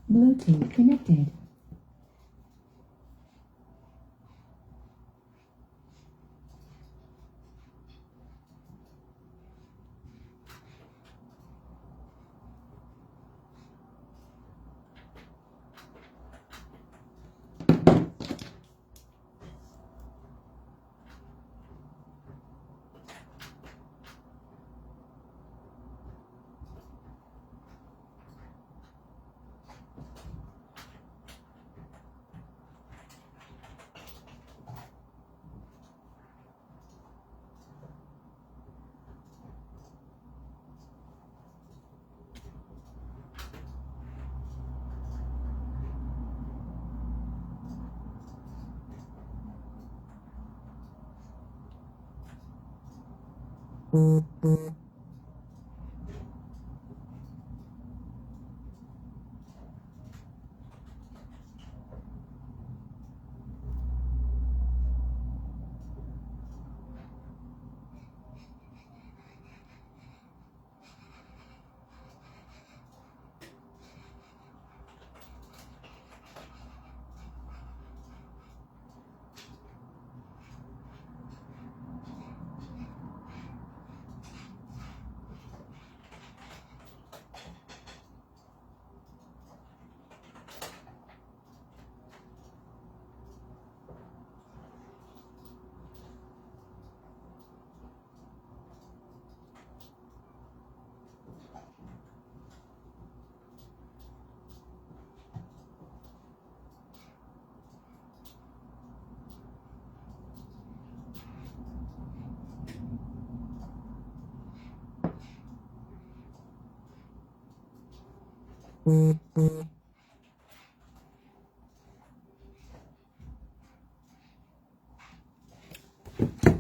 Bluetooth connected.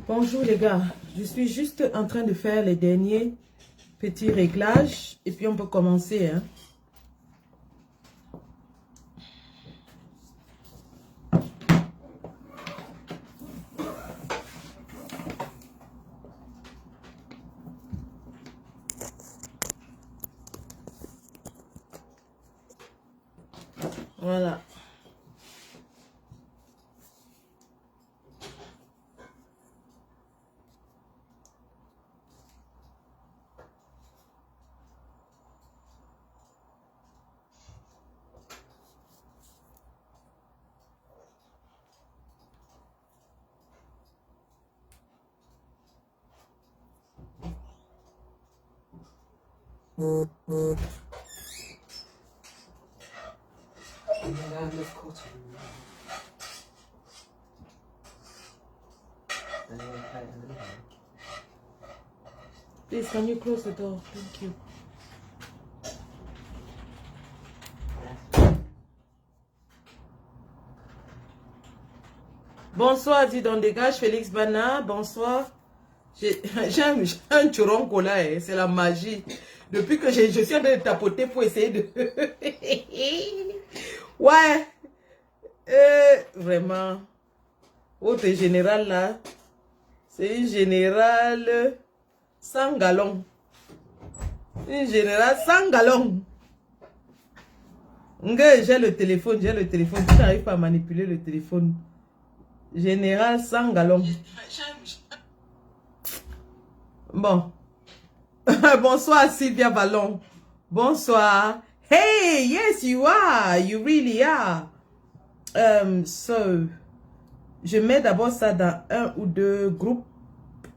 Bonjour les gars, je suis juste en train de faire les derniers petits réglages et puis on peut commencer. Hein. Voilà. Please, can you close the door? Thank you. Bonsoir, dis donc, dégage Félix Bana. Bonsoir. J'ai un turon là, hein. C'est la magie. Depuis que je suis en train de tapoter pour essayer de... Ouais. Vraiment. Votre général là, c'est une générale sans galon. Une générale sans galon. J'ai le téléphone, j'ai le téléphone. Tu n'arrives pas à manipuler le téléphone. Général sans galon. Bon. Bonsoir Sylvia Ballon. Bonsoir. Hey, yes you are. You really are. So, je mets d'abord ça dans un ou deux groupes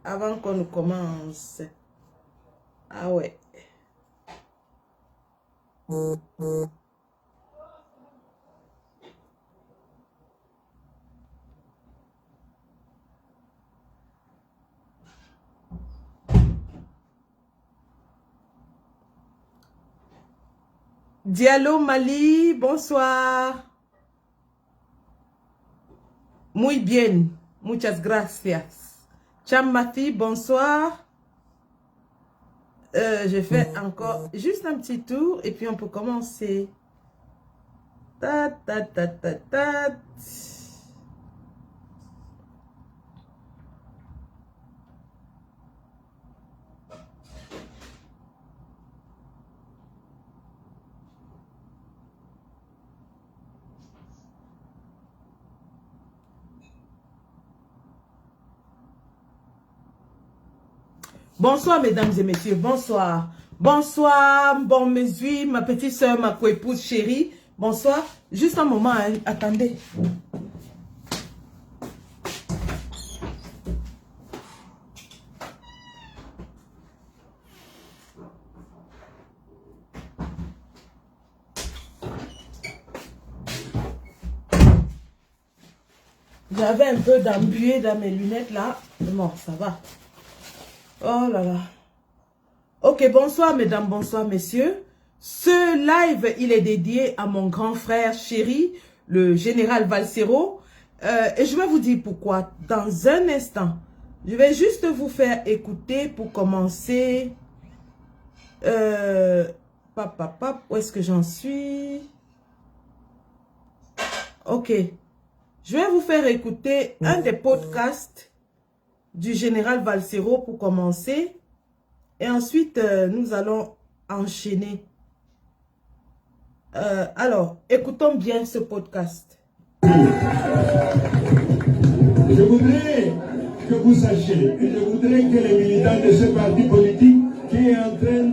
avant qu'on ne commence. Ah ouais. Diallo Mali, bonsoir. Muy bien, muchas gracias. Chammafi, bonsoir. Je fais encore juste un petit tour et puis on peut commencer. Ta ta ta ta ta. Bonsoir, mesdames et messieurs, bonsoir. Bonsoir, bon mesure, ma petite soeur, ma coépouse chérie. Bonsoir. Juste un moment, hein, attendez. J'avais un peu d'embuée dans mes lunettes là. Bon, ça va. Oh là là. Ok, bonsoir mesdames, bonsoir messieurs. Ce live, il est dédié à mon grand frère chéri, le général Valsero. Et je vais vous dire pourquoi. Dans un instant, je vais juste vous faire écouter pour commencer. Où est-ce que j'en suis? Ok. Je vais vous faire écouter un des podcasts du général Valsero pour commencer. Et ensuite, nous allons enchaîner. Alors, écoutons bien ce podcast. Je voudrais que vous sachiez, et je voudrais que les militants de ce parti politique qui est en train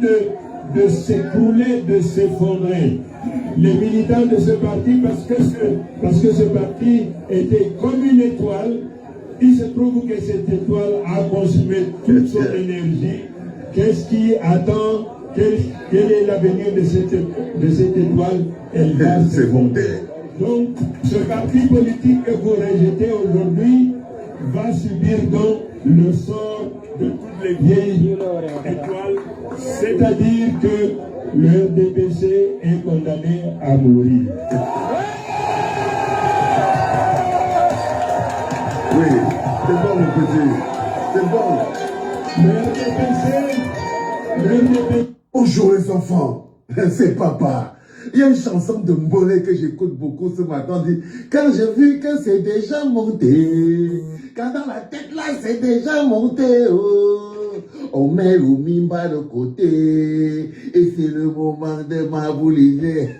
de s'écrouler, de s'effondrer, les militants de ce parti, parce que ce parti était comme une étoile, il se trouve que cette étoile a consumé toute son énergie. Qu'est-ce qui attend? Quel est l'avenir de cette étoile? Elle va s'effondrer. Donc, ce parti politique que vous rejetez aujourd'hui va subir donc le sort de toutes les vieilles étoiles, c'est-à-dire que le RDPC est condamné à mourir. Oui, c'est bon mon petit, c'est bon. Le RDPC. Bonjour les enfants, c'est papa. Il y a une chanson de Mbolé que j'écoute beaucoup ce matin, dit « Quand j'ai vu que c'est déjà monté, quand dans la tête là c'est déjà monté, oh, on met le mimba de côté, et c'est le moment de m'abouliser. »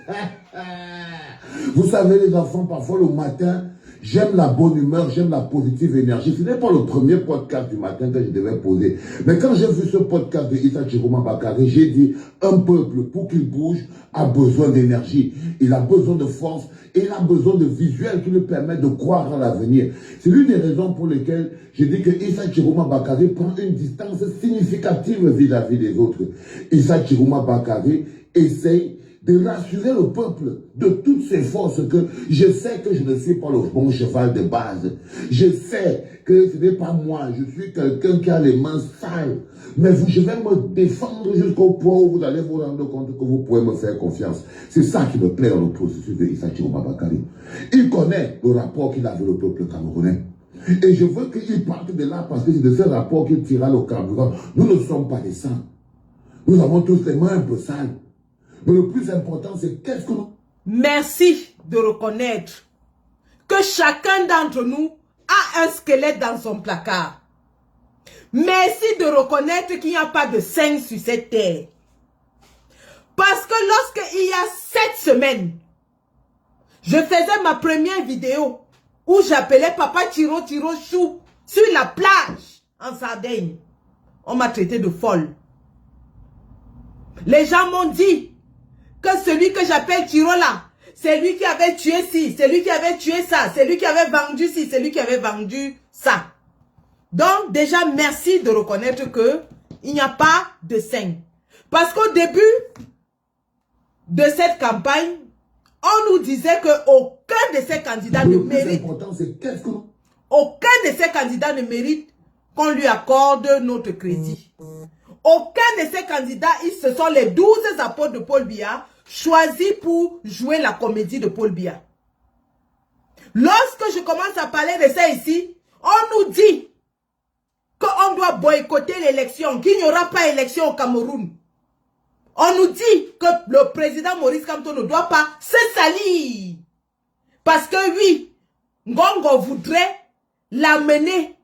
Vous savez les enfants, parfois le matin, j'aime la bonne humeur, j'aime la positive énergie. Ce n'est pas le premier podcast du matin que je devais poser. Mais quand j'ai vu ce podcast de Issa Chiroma Bakary, j'ai dit, un peuple, pour qu'il bouge, a besoin d'énergie. Il a besoin de force et il a besoin de visuels qui lui permettent de croire à l'avenir. C'est l'une des raisons pour lesquelles j'ai dit que Issa Chiroma Bakary prend une distance significative vis-à-vis des autres. Issa Chiroma Bakary essaye de rassurer le peuple de toutes ces forces que je sais que je ne suis pas le bon cheval de base. Je sais que ce n'est pas moi, je suis quelqu'un qui a les mains sales. Mais je vais me défendre jusqu'au point où vous allez vous rendre compte que vous pouvez me faire confiance. C'est ça qui me plaît dans le processus de Issa Chiroma Bakary. Il connaît le rapport qu'il a avec le peuple camerounais. Et je veux qu'il parte de là parce que c'est de ce rapport qu'il tirera le carburant. Nous ne sommes pas des saints. Nous avons tous les mains un peu sales. Mais le plus important, c'est qu'est-ce que nous... Merci de reconnaître que chacun d'entre nous a un squelette dans son placard. Merci de reconnaître qu'il n'y a pas de saint sur cette terre. Parce que lorsqu'il y a 7 semaines, je faisais ma première vidéo où j'appelais Papa Tiro Chou sur la plage en Sardaigne. On m'a traité de folle. Les gens m'ont dit que celui que j'appelle Tiro là, c'est lui qui avait tué ci, c'est lui qui avait tué ça, c'est lui qui avait vendu ci, c'est lui qui avait vendu ça. Donc déjà, merci de reconnaître que il n'y a pas de saint. Parce qu'au début de cette campagne, on nous disait que aucun de ces candidats ne mérite. Aucun de ces candidats ne mérite qu'on lui accorde notre crédit. Aucun de ces candidats, ce sont les 12 apôtres de Paul Biya, choisi pour jouer la comédie de Paul Biya. Lorsque je commence à parler de ça ici, on nous dit qu'on doit boycotter l'élection, qu'il n'y aura pas élection au Cameroun. On nous dit que le président Maurice Kamto ne doit pas se salir. Parce que oui, Ngongo voudrait l'amener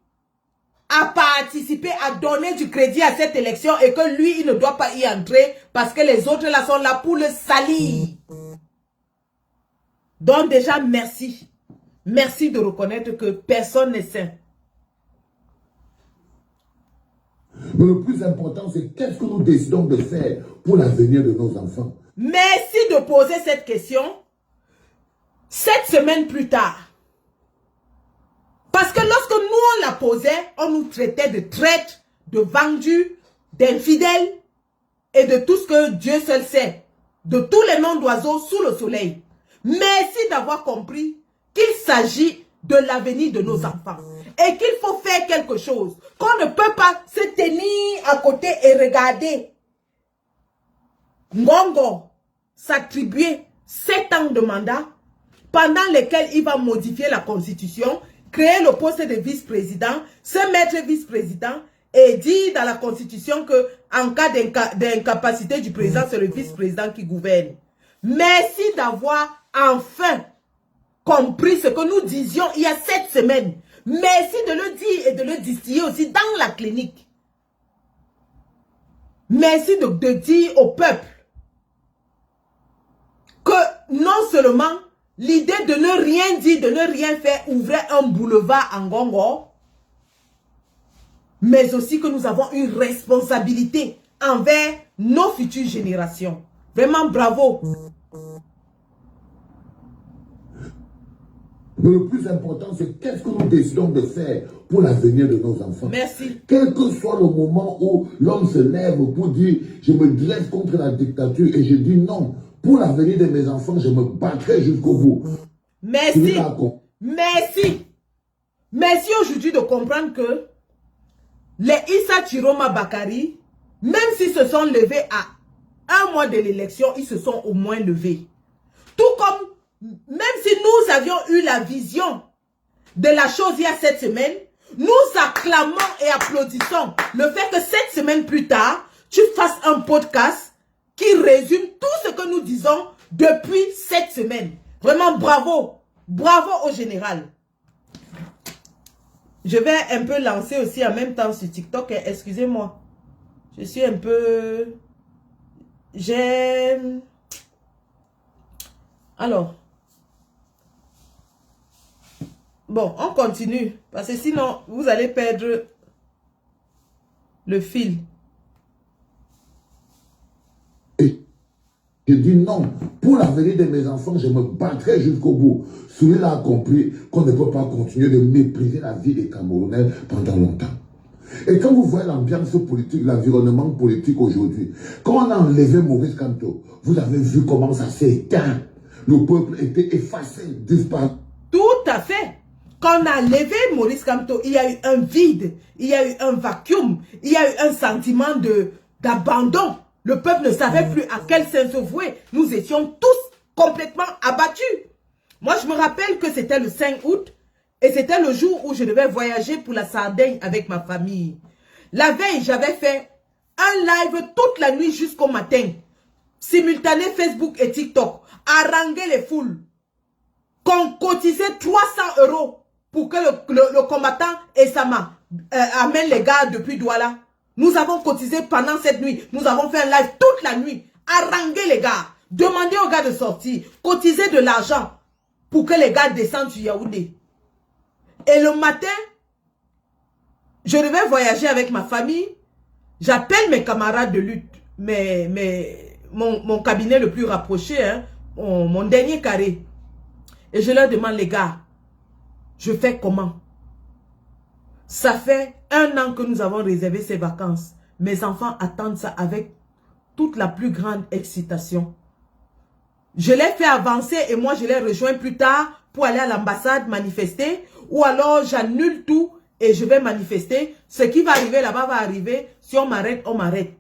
à participer, à donner du crédit à cette élection et que lui, il ne doit pas y entrer parce que les autres là sont là pour le salir. Donc déjà, merci. Merci de reconnaître que personne n'est saint. Mais le plus important, c'est qu'est-ce que nous décidons de faire pour l'avenir de nos enfants. Merci de poser cette question 7 semaines plus tard. Parce que lorsque nous on la posait, on nous traitait de traîtres, de vendus, d'infidèles et de tout ce que Dieu seul sait. De tous les noms d'oiseaux sous le soleil. Merci d'avoir compris qu'il s'agit de l'avenir de nos enfants. Et qu'il faut faire quelque chose. Qu'on ne peut pas se tenir à côté et regarder Ngongo s'attribuer 7 ans de mandat pendant lesquels il va modifier la constitution, créer le poste de vice-président, se mettre vice-président et dire dans la constitution que en cas d'incapacité du président, c'est le vice-président qui gouverne. Merci d'avoir enfin compris ce que nous disions il y a 7 semaines. Merci de le dire et de le distiller aussi dans la clinique. Merci de dire au peuple que non seulement l'idée de ne rien dire, de ne rien faire ouvrait un boulevard en Ngongo, mais aussi que nous avons une responsabilité envers nos futures générations. Vraiment bravo. Mais le plus important, c'est qu'est-ce que nous décidons de faire pour l'avenir de nos enfants. Merci. Quel que soit le moment où l'homme se lève pour dire « je me dresse contre la dictature » et je dis non, pour l'avenir de mes enfants, je me battrai jusqu'au bout. Merci. Merci. Merci aujourd'hui de comprendre que les Issa Chiroma Bakari, même s'ils se sont levés à 1 mois de l'élection, ils se sont au moins levés. Tout comme même si nous avions eu la vision de la chose il y a 7 semaines, nous acclamons et applaudissons le fait que 7 semaines plus tard, tu fasses un podcast qui résume tout ce que nous disons depuis 7 semaines. Vraiment bravo. Bravo au général. Je vais un peu lancer aussi en même temps sur TikTok. Excusez-moi. Je suis un peu... Alors... Bon, on continue. Parce que sinon, vous allez perdre le fil. Et je dis non. Pour l'avenir de mes enfants, je me battrai jusqu'au bout. Celui-là a compris qu'on ne peut pas continuer de mépriser la vie des Camerounais pendant longtemps. Et quand vous voyez l'ambiance politique, l'environnement politique aujourd'hui, quand on a enlevé Maurice Kamto, vous avez vu comment ça s'est éteint. Le peuple était effacé, disparu. Tout à fait. Quand on a levé Maurice Kamto, il y a eu un vide, il y a eu un vacuum, il y a eu un sentiment d'abandon. Le peuple ne savait plus à quel sens se vouer. Nous étions tous complètement abattus. Moi, je me rappelle que c'était le 5 août et c'était le jour où je devais voyager pour la Sardaigne avec ma famille. La veille, j'avais fait un live toute la nuit jusqu'au matin. Simultané Facebook et TikTok. Haranguer les foules. Qu'on cotisait 300 € pour que le combattant Essama amène les gars depuis Douala. Nous avons cotisé pendant cette nuit. Nous avons fait un live toute la nuit. Haranguer les gars. Demander aux gars de sortir. Cotiser de l'argent pour que les gars descendent sur Yaoundé. Et le matin, je devais voyager avec ma famille. J'appelle mes camarades de lutte. Mon cabinet le plus rapproché. Hein, mon dernier carré. Et je leur demande, les gars, je fais comment? Ça fait 1 an que nous avons réservé ces vacances. Mes enfants attendent ça avec toute la plus grande excitation. Je les fais avancer et moi je les rejoins plus tard pour aller à l'ambassade manifester. Ou alors j'annule tout et je vais manifester. Ce qui va arriver là-bas va arriver. Si on m'arrête, on m'arrête.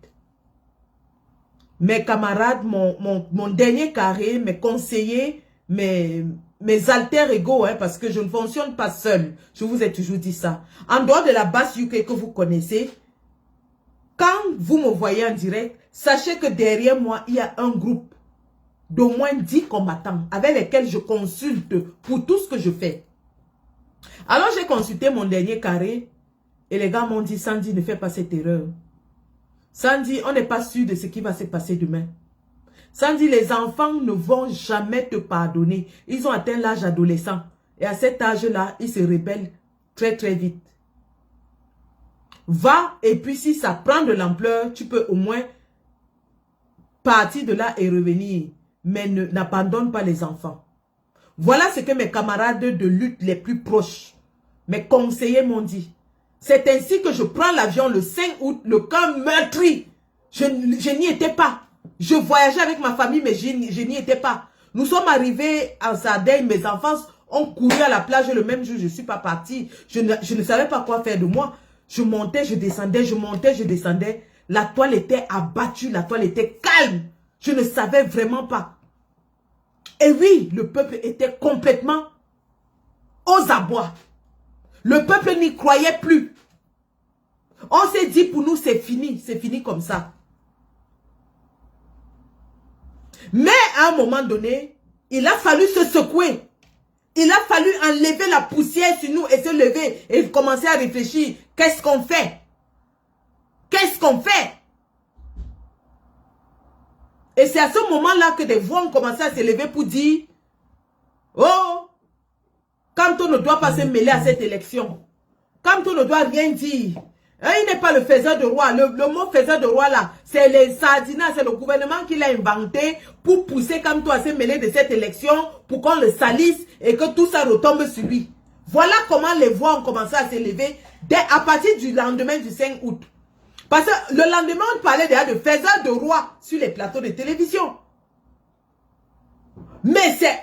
mes camarades, mon dernier carré, mes conseillers, mes alter ego, hein, parce que je ne fonctionne pas seul. Je vous ai toujours dit ça. En dehors de la base UK que vous connaissez, quand vous me voyez en direct, sachez que derrière moi, il y a un groupe d'au moins 10 combattants avec lesquels je consulte pour tout ce que je fais. Alors j'ai consulté mon dernier carré et les gars m'ont dit, Sandy, ne fais pas cette erreur. Sandy, on n'est pas sûr de ce qui va se passer demain. Sandy, les enfants ne vont jamais te pardonner. Ils ont atteint l'âge adolescent. Et à cet âge-là, ils se rebellent très très vite. Va, et puis si ça prend de l'ampleur, tu peux au moins partir de là et revenir. Mais n'abandonne pas les enfants. Voilà ce que mes camarades de lutte les plus proches, mes conseillers m'ont dit. C'est ainsi que je prends l'avion le 5 août, le camp meurtri. Je n'y étais pas. Je voyageais avec ma famille, mais je n'y étais pas. Nous sommes arrivés en Sardaigne, mes enfants ont couru à la plage le même jour, je ne suis pas partie. Je ne savais pas quoi faire de moi. Je montais, je descendais, je montais, je descendais. La toile était abattue, la toile était calme. Je ne savais vraiment pas. Et oui, le peuple était complètement aux abois. Le peuple n'y croyait plus. On s'est dit pour nous, c'est fini comme ça. Mais à un moment donné, il a fallu se secouer. Il a fallu enlever la poussière sur nous et se lever et commencer à réfléchir. Qu'est-ce qu'on fait? Qu'est-ce qu'on fait? Et c'est à ce moment-là que des voix ont commencé à se lever pour dire, oh, Kamto ne doit pas se mêler à cette élection. Kamto ne doit rien dire. Il n'est pas le faiseur de roi. Le mot faiseur de roi là, c'est les Sardinats, c'est le gouvernement qui l'a inventé pour pousser Kamto à se mêler de cette élection, pour qu'on le salisse et que tout ça retombe sur lui. Voilà comment les voix ont commencé à s'élever à partir du lendemain du 5 août. Parce que le lendemain, on parlait déjà de faiseur de roi sur les plateaux de télévision. Mais c'est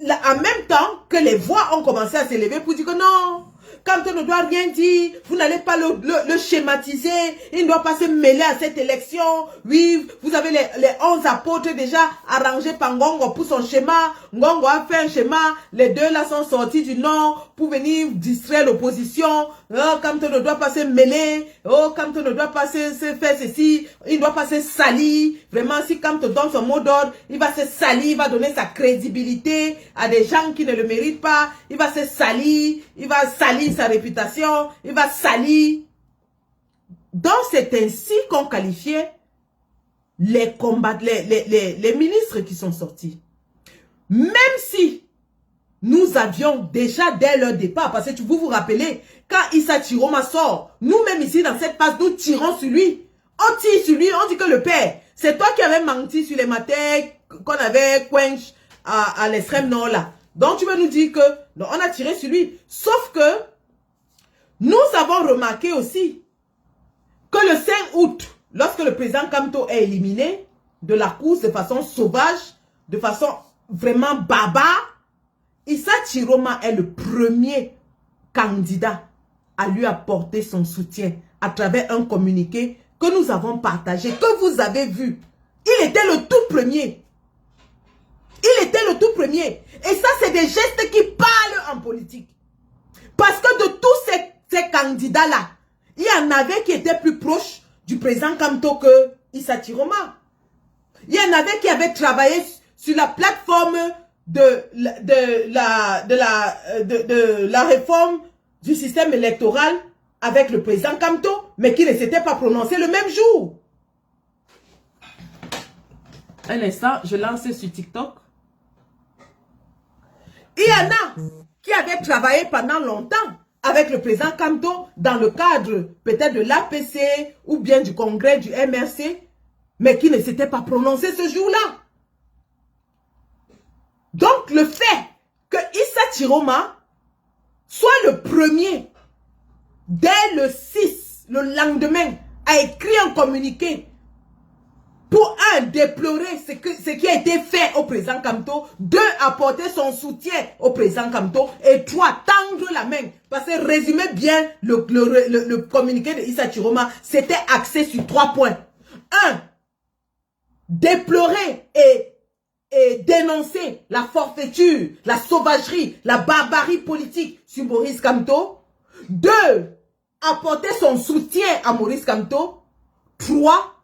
en même temps que les voix ont commencé à s'élever pour dire que non, Kamto ne doit rien dire, vous n'allez pas le schématiser, il ne doit pas se mêler à cette élection. Oui, vous avez les 11 apôtres déjà arrangés par Ngongo pour son schéma. Ngongo a fait un schéma, les deux là sont sortis du nord pour venir distraire l'opposition. Oh, Kamto ne doit pas se mêler, oh, Kamto ne doit pas se faire ceci, il ne doit pas se salir. Vraiment, si Kamto donne son mot d'ordre, il va se salir, il va donner sa crédibilité à des gens qui ne le méritent pas, il va se salir, il va salir sa réputation, il va salir. Donc c'est ainsi qu'on qualifiait les combats, les ministres qui sont sortis. Même si nous avions déjà dès leur départ, parce que vous vous rappelez, quand Issa Chiroma sort, nous-mêmes ici dans cette phase, nous tirons sur lui. On tire sur lui, on dit que le père, c'est toi qui avais menti sur les matins qu'on avait quench à l'extrême nord là. Donc tu veux nous dire que non, on a tiré sur lui. Sauf que nous avons remarqué aussi que le 5 août, lorsque le président Kamto est éliminé de la course de façon sauvage, de façon vraiment barbare, Issa Chiroma est le premier candidat à lui apporter son soutien à travers un communiqué que nous avons partagé, que vous avez vu. Il était le tout premier. Il était le tout premier. Et ça, c'est des gestes qui parlent en politique. Parce que de tous ces candidats-là, il y en avait qui étaient plus proches du président Kamto que Issa Chiroma. Il y en avait qui avaient travaillé sur la plateforme de la réforme du système électoral avec le président Kamto, mais qui ne s'était pas prononcé le même jour. Un instant, je lance sur TikTok. Il y en a qui avaient travaillé pendant longtemps avec le président Kamto dans le cadre peut-être de l'APC ou bien du congrès du MRC, mais qui ne s'étaient pas prononcés ce jour-là. Donc le fait que Issa Chiroma soit le premier, dès le 6, le lendemain, a écrit un communiqué pour un, déplorer ce qui a été fait au président Kamto, deux, apporter son soutien au président Kamto, et trois, tendre la main. Parce que résumez bien le communiqué de Issa Chiroma, c'était axé sur 3 points. 1. déplorer et dénoncer la forfaiture, la sauvagerie, la barbarie politique sur Maurice Kamto. 2. Apporter son soutien à Maurice Kamto. 3.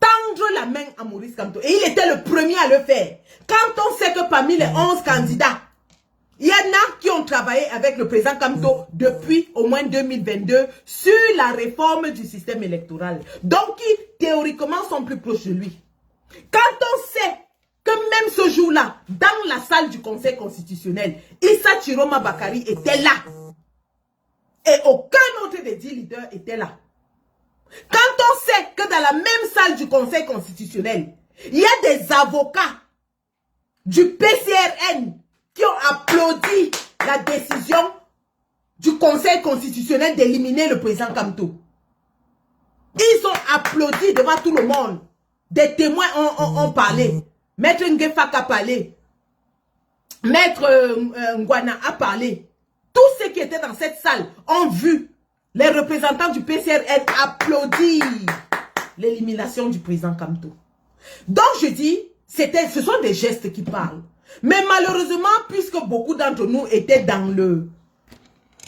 Tendre la main à Maurice Kamto. Et il était le premier à le faire. Quand on sait que parmi les 11 candidats, il y en a qui ont travaillé avec le président Kamto depuis au moins 2022 sur la réforme du système électoral. Donc, qui théoriquement sont plus proches de lui. Quand on sait que même ce jour-là, dans la salle du Conseil constitutionnel, Issa Chiroma Bakari était là. Et aucun autre des 10 leaders était là. Quand on sait que dans la même salle du Conseil constitutionnel, il y a des avocats du PCRN qui ont applaudi la décision du Conseil constitutionnel d'éliminer le président Kamto. Ils ont applaudi devant tout le monde. Des témoins ont parlé. Maître Ngefak a parlé. Maître Ngwana a parlé. Tous ceux qui étaient dans cette salle ont vu les représentants du PCRN applaudir l'élimination du président Kamto. Donc je dis, ce sont des gestes qui parlent. Mais malheureusement, puisque beaucoup d'entre nous étaient dans le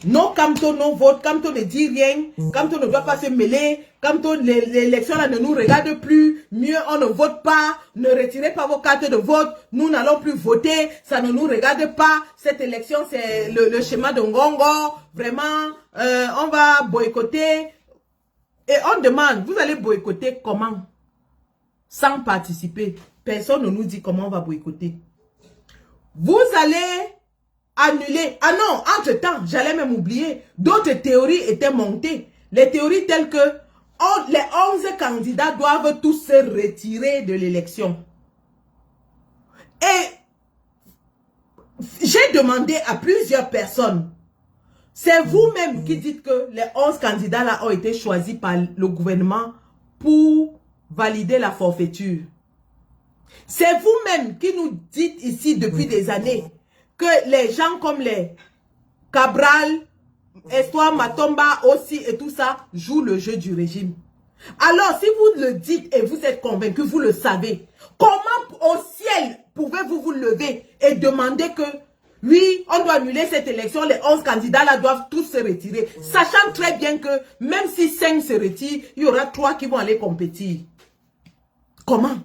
non Kamto, non vote, Kamto ne dit rien, Kamto ne doit pas se mêler, Kamto, l'élection là ne nous regarde plus, mieux on ne vote pas, ne retirez pas vos cartes de vote, nous n'allons plus voter, ça ne nous regarde pas, cette élection c'est le schéma de Ngongo, vraiment, on va boycotter. Et on demande, vous allez boycotter comment? Sans participer. Personne ne nous dit comment on va boycotter. Vous allez annuler. Ah non, entre-temps, j'allais même oublier. D'autres théories étaient montées. Les théories telles que les 11 candidats doivent tous se retirer de l'élection. Et j'ai demandé à plusieurs personnes. C'est vous-même qui dites que les 11 candidats là ont été choisis par le gouvernement pour valider la forfaiture. C'est vous-même qui nous dites ici depuis des années que les gens comme les Cabral, Espoir Matomba aussi et tout ça jouent le jeu du régime. Alors si vous le dites et vous êtes convaincu, vous le savez, comment au ciel pouvez-vous vous lever et demander que oui, on doit annuler cette élection, les 11 candidats là doivent tous se retirer, sachant très bien que même si 5 se retirent, il y aura 3 qui vont aller compétir. Comment?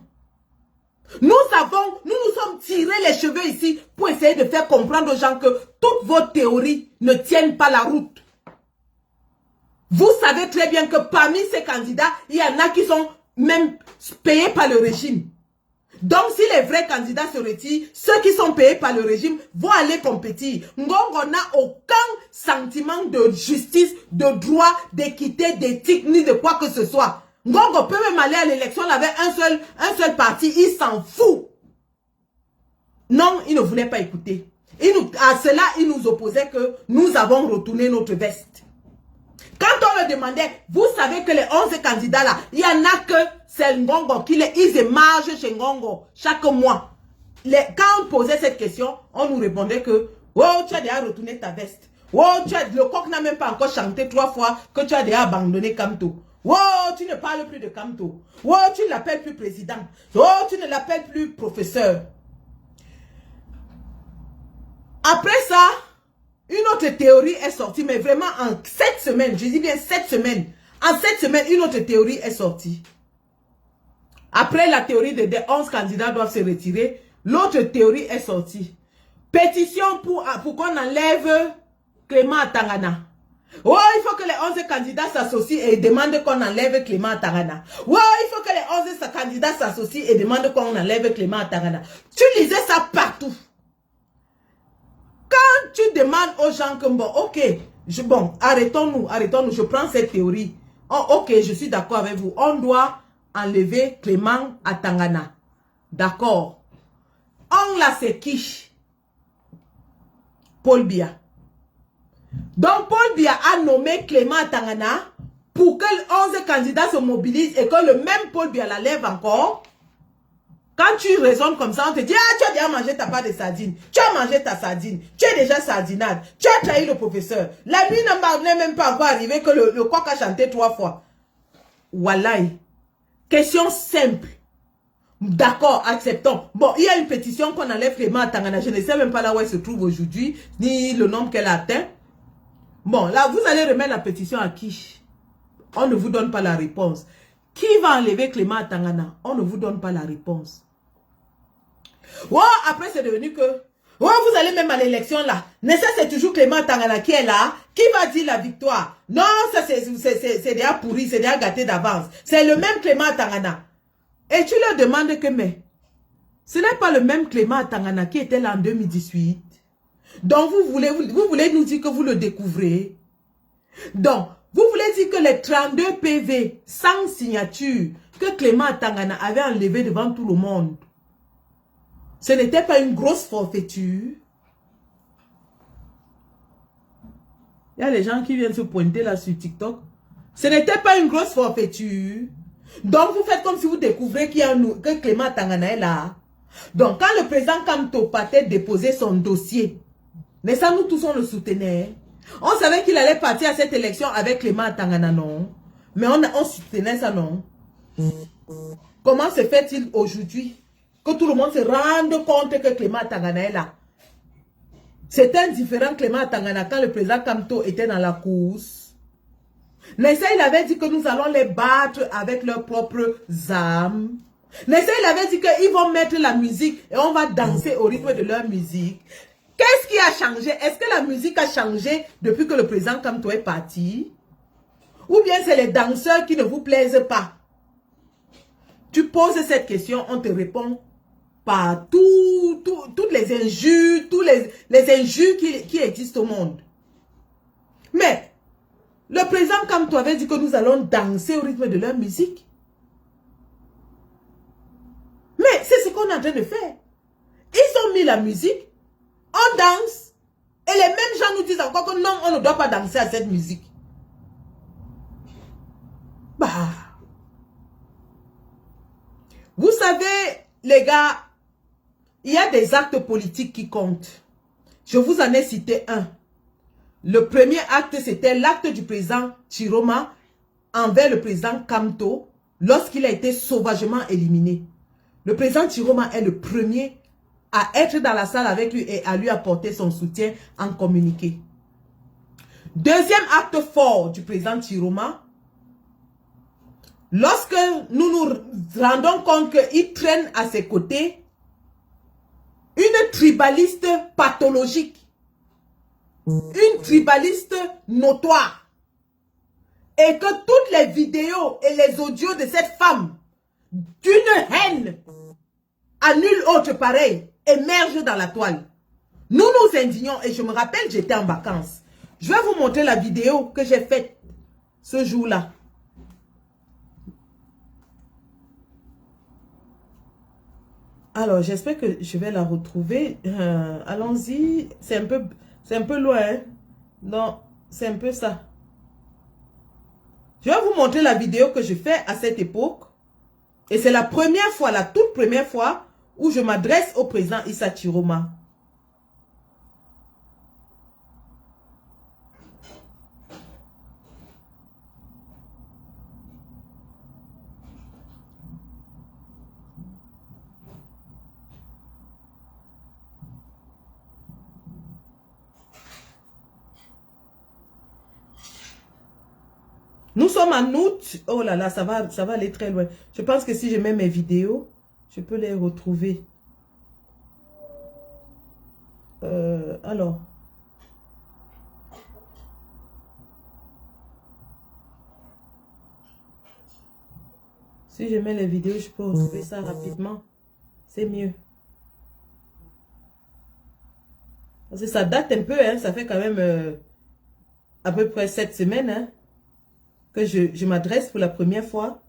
Nous nous sommes tirés les cheveux ici pour essayer de faire comprendre aux gens que toutes vos théories ne tiennent pas la route. Vous savez très bien que parmi ces candidats, il y en a qui sont même payés par le régime. Donc si les vrais candidats se retirent, ceux qui sont payés par le régime vont aller compétir. Ngongo n'a aucun sentiment de justice, de droit, d'équité, d'éthique, ni de quoi que ce soit. Ngongo peut même aller à l'élection avec un seul parti, il s'en fout. Non, il ne voulait pas écouter. À cela, il nous opposait que nous avons retourné notre veste. Quand on le demandait, vous savez que les 11 candidats là, il y en a que c'est Ngongo qui ils émargent chez Ngongo chaque mois. Quand on posait cette question, on nous répondait que oh, tu as déjà retourné ta veste. Oh, le coq n'a même pas encore chanté 3 fois que tu as déjà abandonné Kamto. Oh, tu ne parles plus de Kamto. Oh, tu ne l'appelles plus président. Oh, tu ne l'appelles plus professeur. Après ça, une autre théorie est sortie, mais vraiment en 7 semaines, je dis bien 7 semaines. En 7 semaines, une autre théorie est sortie. Après la théorie des 11 candidats doivent se retirer, l'autre théorie est sortie. Pétition pour qu'on enlève Clément Atangana. Oh, il faut que les 11 candidats s'associent et demandent qu'on enlève Clément Atangana. Oh, il faut que les 11 candidats s'associent et demandent qu'on enlève Clément Atangana. Tu lisais ça partout. Quand tu demandes aux gens que bon, ok, bon, arrêtons-nous, je prends cette théorie. Oh, ok, je suis d'accord avec vous. On doit enlever Clément Atangana. D'accord. On l'a c'est qui? Paul Biya. Donc, Paul Biya a nommé Clément Atangana pour que les 11 candidats se mobilisent et que le même Paul Biya la lève encore. Quand tu raisonnes comme ça, on te dit, ah, tu as déjà mangé ta part de sardine. Tu as mangé ta sardine. Tu es déjà sardinade. Tu as trahi le professeur. La nuit n'est même pas encore arrivée que le coq a chanté 3 fois. Wallahi. Question simple. D'accord, acceptons. Bon, il y a une pétition qu'on enlève Clément Tangana. Je ne sais même pas là où elle se trouve aujourd'hui, ni le nombre qu'elle a atteint. Bon, là, vous allez remettre la pétition à qui? On ne vous donne pas la réponse. Qui va enlever Clément Tangana? On ne vous donne pas la réponse. Oh, après, c'est devenu que... Oh, vous allez même à l'élection là. Mais ça, c'est toujours Clément Tangana qui est là. Qui va dire la victoire? Non, ça, c'est déjà pourri, c'est déjà gâté d'avance. C'est le même Clément Tangana. Et tu leur demandes que, mais, ce n'est pas le même Clément Tangana qui était là en 2018. Donc, vous voulez nous dire que vous le découvrez. Donc, vous voulez dire que les 32 PV sans signature que Clément Tangana avait enlevé devant tout le monde, ce n'était pas une grosse forfaiture? Il y a des gens qui viennent se pointer là sur TikTok. Ce n'était pas une grosse forfaiture. Donc, vous faites comme si vous découvrez que Clément Tangana est là. Donc, quand le président Kamto partait déposer son dossier, mais ça, nous tous, on le soutenait. On savait qu'il allait partir à cette élection avec Clément Tangana, non? Mais on soutenait ça, non? Comment se fait-il aujourd'hui que tout le monde se rende compte que Clément Tangana est là? C'est un différent Clément Tangana quand le président Kamto était dans la course. Nessa, il avait dit que nous allons les battre avec leurs propres armes. Nessa, il avait dit qu'ils vont mettre la musique et on va danser au rythme de leur musique. Qu'est-ce qui a changé? Est-ce que la musique a changé depuis que le président Kamto est parti? Ou bien c'est les danseurs qui ne vous plaisent pas? Tu poses cette question, on te répond par toutes les injures, les injures qui existent au monde. Mais le président Kamto avait dit que nous allons danser au rythme de leur musique. Mais c'est ce qu'on est en train de faire. Ils ont mis la musique, on danse, et les mêmes gens nous disent encore que non, on ne doit pas danser à cette musique. Bah. Vous savez, les gars, il y a des actes politiques qui comptent. Je vous en ai cité un. Le premier acte, c'était l'acte du président Chiroma envers le président Kamto lorsqu'il a été sauvagement éliminé. Le président Chiroma est le premier à être dans la salle avec lui et à lui apporter son soutien en communiqué. Deuxième acte fort du président Chiroma, lorsque nous nous rendons compte qu'il traîne à ses côtés une tribaliste pathologique. Une tribaliste notoire. Et que toutes les vidéos et les audios de cette femme, d'une haine à nul autre pareil, émergent dans la toile. Nous nous indignons et je me rappelle, j'étais en vacances. Je vais vous montrer la vidéo que j'ai faite ce jour-là. Alors, j'espère que je vais la retrouver. Allons-y. C'est un peu loin. Hein? Non, c'est un peu ça. Je vais vous montrer la vidéo que je fais à cette époque. Et c'est la première fois, la toute première fois où je m'adresse au président Issa Chiroma. Nous sommes en août. Oh là là, ça va aller très loin. Je pense que si je mets mes vidéos, je peux les retrouver. Alors. Si je mets les vidéos, je peux retrouver ça rapidement. C'est mieux. Parce que ça date un peu, hein. Ça fait quand même à peu près 7 semaines, hein, que je m'adresse pour la première fois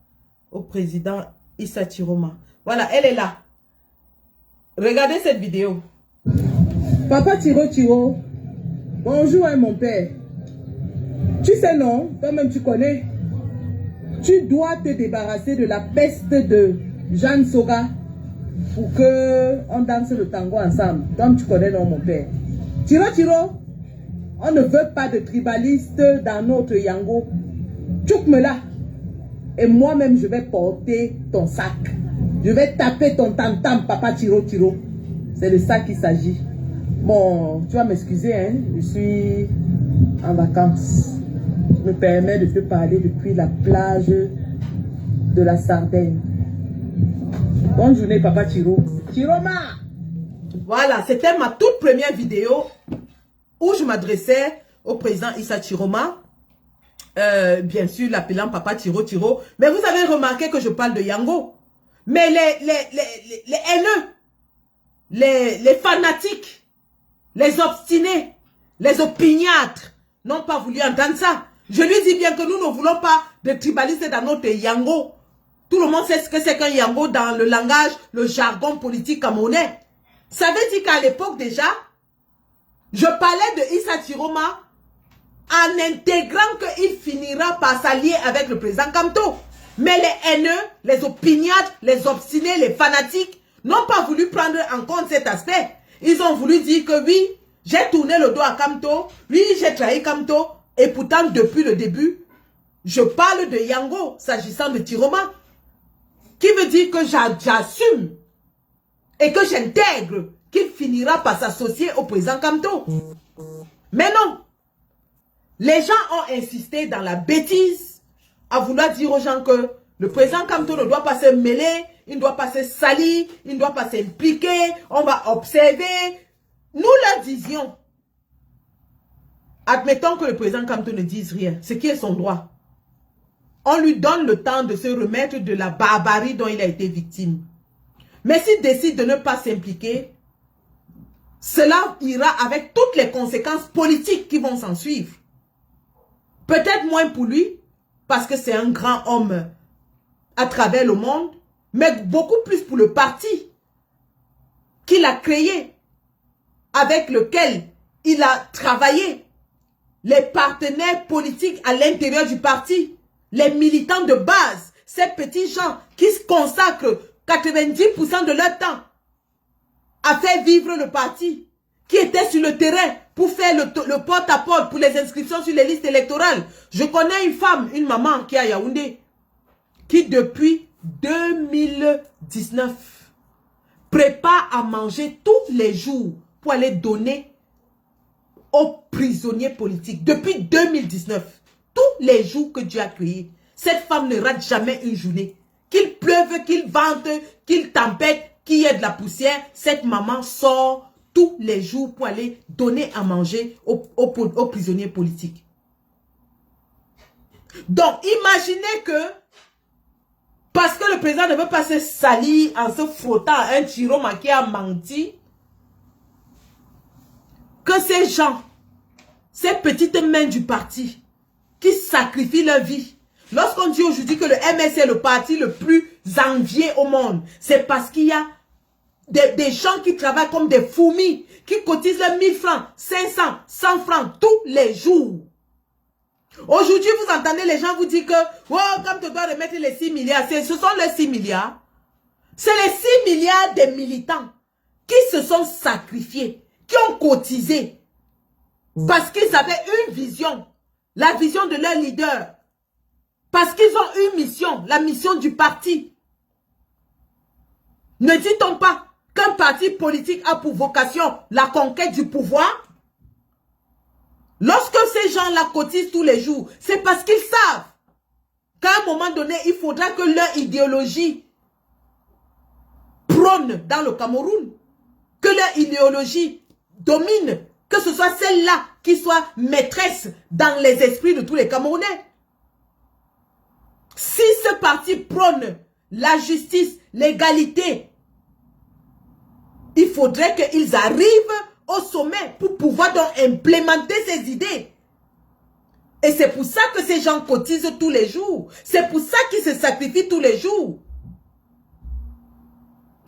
au président Issa Chiroma. Voilà, elle est là. Regardez cette vidéo. Papa Chiro, bonjour hein, mon père. Tu sais non, toi-même tu connais. Tu dois te débarrasser de la peste de Jeanne Soga pour que on danse le tango ensemble. Toi tu connais non mon père. Chiro, on ne veut pas de tribalistes dans notre Yango. Tchouk-me là. Et moi-même, je vais porter ton sac. Je vais taper ton tam-tam, papa Tiro. C'est de ça qu'il s'agit. Bon, tu vas m'excuser, hein, je suis en vacances. Je me permets de te parler depuis la plage de la Sardaigne. Bonne journée, papa Tiro. Tiroma! Voilà, c'était ma toute première vidéo où je m'adressais au président Issa Chiroma. Bien sûr, l'appelant papa Tiro. Mais vous avez remarqué que je parle de Yango. Mais les haineux, les fanatiques, les obstinés, les opiniâtres n'ont pas voulu entendre ça. Je lui dis bien que nous ne voulons pas de tribalistes dans notre Yango. Tout le monde sait ce que c'est qu'un Yango dans le langage, le jargon politique camerounais. Ça veut dire qu'à l'époque déjà, je parlais de Issa Chiroma en intégrant qu'il finira par s'allier avec le président Kamto. Mais les haineux, les opiniâtres, les obstinés, les fanatiques n'ont pas voulu prendre en compte cet aspect. Ils ont voulu dire que oui, j'ai tourné le dos à Kamto, oui, j'ai trahi Kamto, et pourtant depuis le début, je parle de Yango s'agissant de Chiroma, qui veut dire que j'assume et que j'intègre qu'il finira par s'associer au président Kamto. Mais non, les gens ont insisté dans la bêtise à vouloir dire aux gens que le président Kamto ne doit pas se mêler, il ne doit pas se salir, il ne doit pas s'impliquer, on va observer. Nous leur disions, admettons que le président Kamto ne dise rien, ce qui est son droit. On lui donne le temps de se remettre de la barbarie dont il a été victime. Mais s'il décide de ne pas s'impliquer, cela ira avec toutes les conséquences politiques qui vont s'en suivre. Peut-être moins pour lui, parce que c'est un grand homme à travers le monde, mais beaucoup plus pour le parti qu'il a créé, avec lequel il a travaillé, les partenaires politiques à l'intérieur du parti, les militants de base, ces petits gens qui se consacrent 90% de leur temps à faire vivre le parti, qui étaient sur le terrain pour faire le porte-à-porte pour les inscriptions sur les listes électorales. Je connais une femme, une maman qui est à Yaoundé, qui depuis 2019 prépare à manger tous les jours pour aller donner aux prisonniers politiques. Depuis 2019, tous les jours que Dieu a créé, cette femme ne rate jamais une journée. Qu'il pleuve, qu'il vente, qu'il tempête, qu'il y ait de la poussière, cette maman sort tous les jours pour aller donner à manger aux prisonniers politiques. Donc, imaginez que, parce que le président ne veut pas se salir en se frottant à un Chiroma qui a menti, que ces gens, ces petites mains du parti, qui sacrifient leur vie, lorsqu'on dit aujourd'hui que le MS est le parti le plus envié au monde, c'est parce qu'il y a des gens qui travaillent comme des fourmis, qui cotisent leurs 1000 francs, 500, 100 francs tous les jours. Aujourd'hui, vous entendez les gens vous dire que, oh, comme tu dois remettre les 6 milliards, ce sont les 6 milliards. C'est les 6 milliards des militants qui se sont sacrifiés, qui ont cotisé, parce qu'ils avaient une vision, la vision de leur leader, parce qu'ils ont une mission, la mission du parti. Ne dit-on pas qu'un parti politique a pour vocation la conquête du pouvoir? Lorsque ces gens-là cotisent tous les jours, c'est parce qu'ils savent qu'à un moment donné, il faudra que leur idéologie prône dans le Cameroun, que leur idéologie domine, que ce soit celle-là qui soit maîtresse dans les esprits de tous les Camerounais. Si ce parti prône la justice, l'égalité, il faudrait qu'ils arrivent au sommet pour pouvoir donc implémenter ces idées. Et c'est pour ça que ces gens cotisent tous les jours. C'est pour ça qu'ils se sacrifient tous les jours.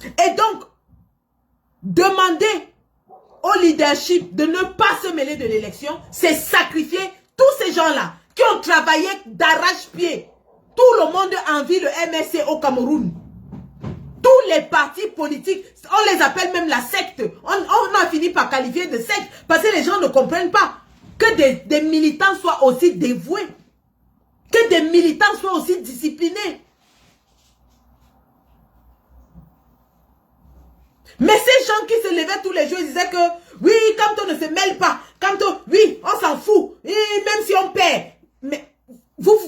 Et donc, demander au leadership de ne pas se mêler de l'élection, c'est sacrifier tous ces gens-là qui ont travaillé d'arrache-pied. Tout le monde envie le MSC au Cameroun. Tous les partis politiques, on les appelle même la secte. On a fini par qualifier de secte parce que les gens ne comprennent pas que des militants soient aussi dévoués, Que des militants soient aussi disciplinés. Mais ces gens qui se levaient tous les jours, ils disaient que oui, quand on ne se mêle pas, oui, on s'en fout, et même si on perd. Mais vous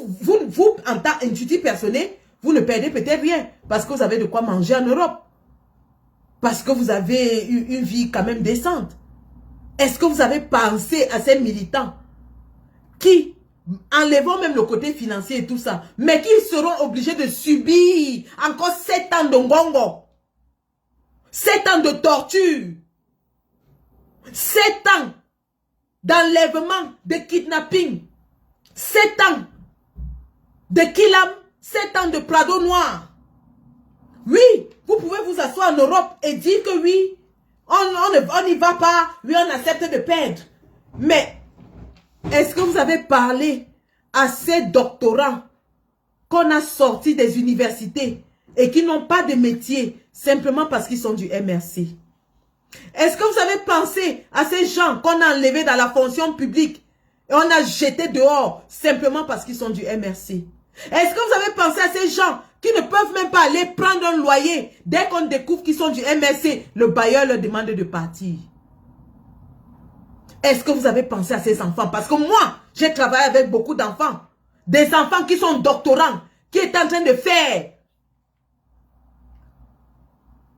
en tant qu'intuitif personnel, vous ne perdez peut-être rien parce que vous avez de quoi manger en Europe. Parce que vous avez une vie quand même décente. Est-ce que vous avez pensé à ces militants qui, enlevant même le côté financier et tout ça, mais qui seront obligés de subir encore 7 ans de ngongo, 7 ans de torture, 7 ans d'enlèvement, de kidnapping, 7 ans de Kilam, 7 ans de Prado Noir. Oui, vous pouvez vous asseoir en Europe et dire que oui, on n'y va pas, oui, on accepte de perdre. Mais est-ce que vous avez parlé à ces doctorants qu'on a sortis des universités et qui n'ont pas de métier simplement parce qu'ils sont du MRC? Est-ce que vous avez pensé à ces gens qu'on a enlevés dans la fonction publique et on a jeté dehors simplement parce qu'ils sont du MRC? Est-ce que vous avez pensé à ces gens qui ne peuvent même pas aller prendre un loyer dès qu'on découvre qu'ils sont du MRC, le bailleur leur demande de partir? Est-ce que vous avez pensé à ces enfants? Parce que moi, j'ai travaillé avec beaucoup d'enfants. Des enfants qui sont doctorants, qui est en train de faire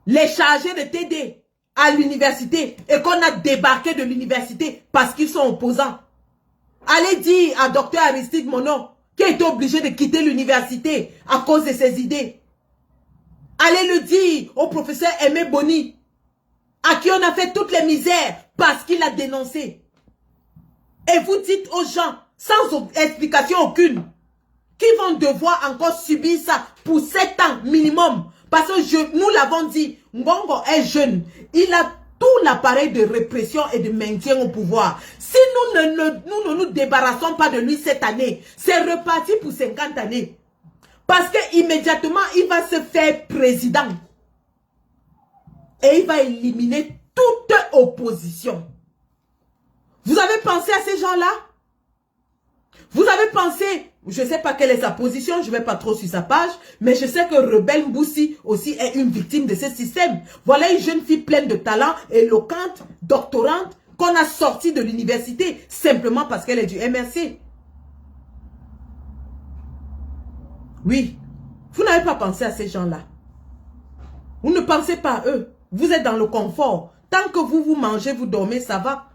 les chargés de TD à l'université et qu'on a débarqué de l'université parce qu'ils sont opposants. Allez dire à Dr Aristide Mono qui a été obligé de quitter l'université à cause de ses idées. Allez le dire au professeur Aimé Boni à qui on a fait toutes les misères parce qu'il a dénoncé. Et vous dites aux gens, sans explication aucune, qu'ils vont devoir encore subir ça pour 7 ans minimum. Parce que nous l'avons dit, Ngongo est jeune. Il a tout l'appareil de répression et de maintien au pouvoir. Si nous ne nous débarrassons pas de lui cette année, c'est reparti pour 50 années. Parce qu'immédiatement, il va se faire président. Et il va éliminer toute opposition. Vous avez pensé à ces gens-là? Vous avez pensé, je ne sais pas quelle est sa position, je ne vais pas trop sur sa page, mais je sais que Rebelle Mboussi aussi est une victime de ce système. Voilà une jeune fille pleine de talent, éloquente, doctorante, qu'on a sortie de l'université simplement parce qu'elle est du MRC. Oui, vous n'avez pas pensé à ces gens-là. Vous ne pensez pas à eux. Vous êtes dans le confort. Tant que vous mangez, vous dormez, ça va.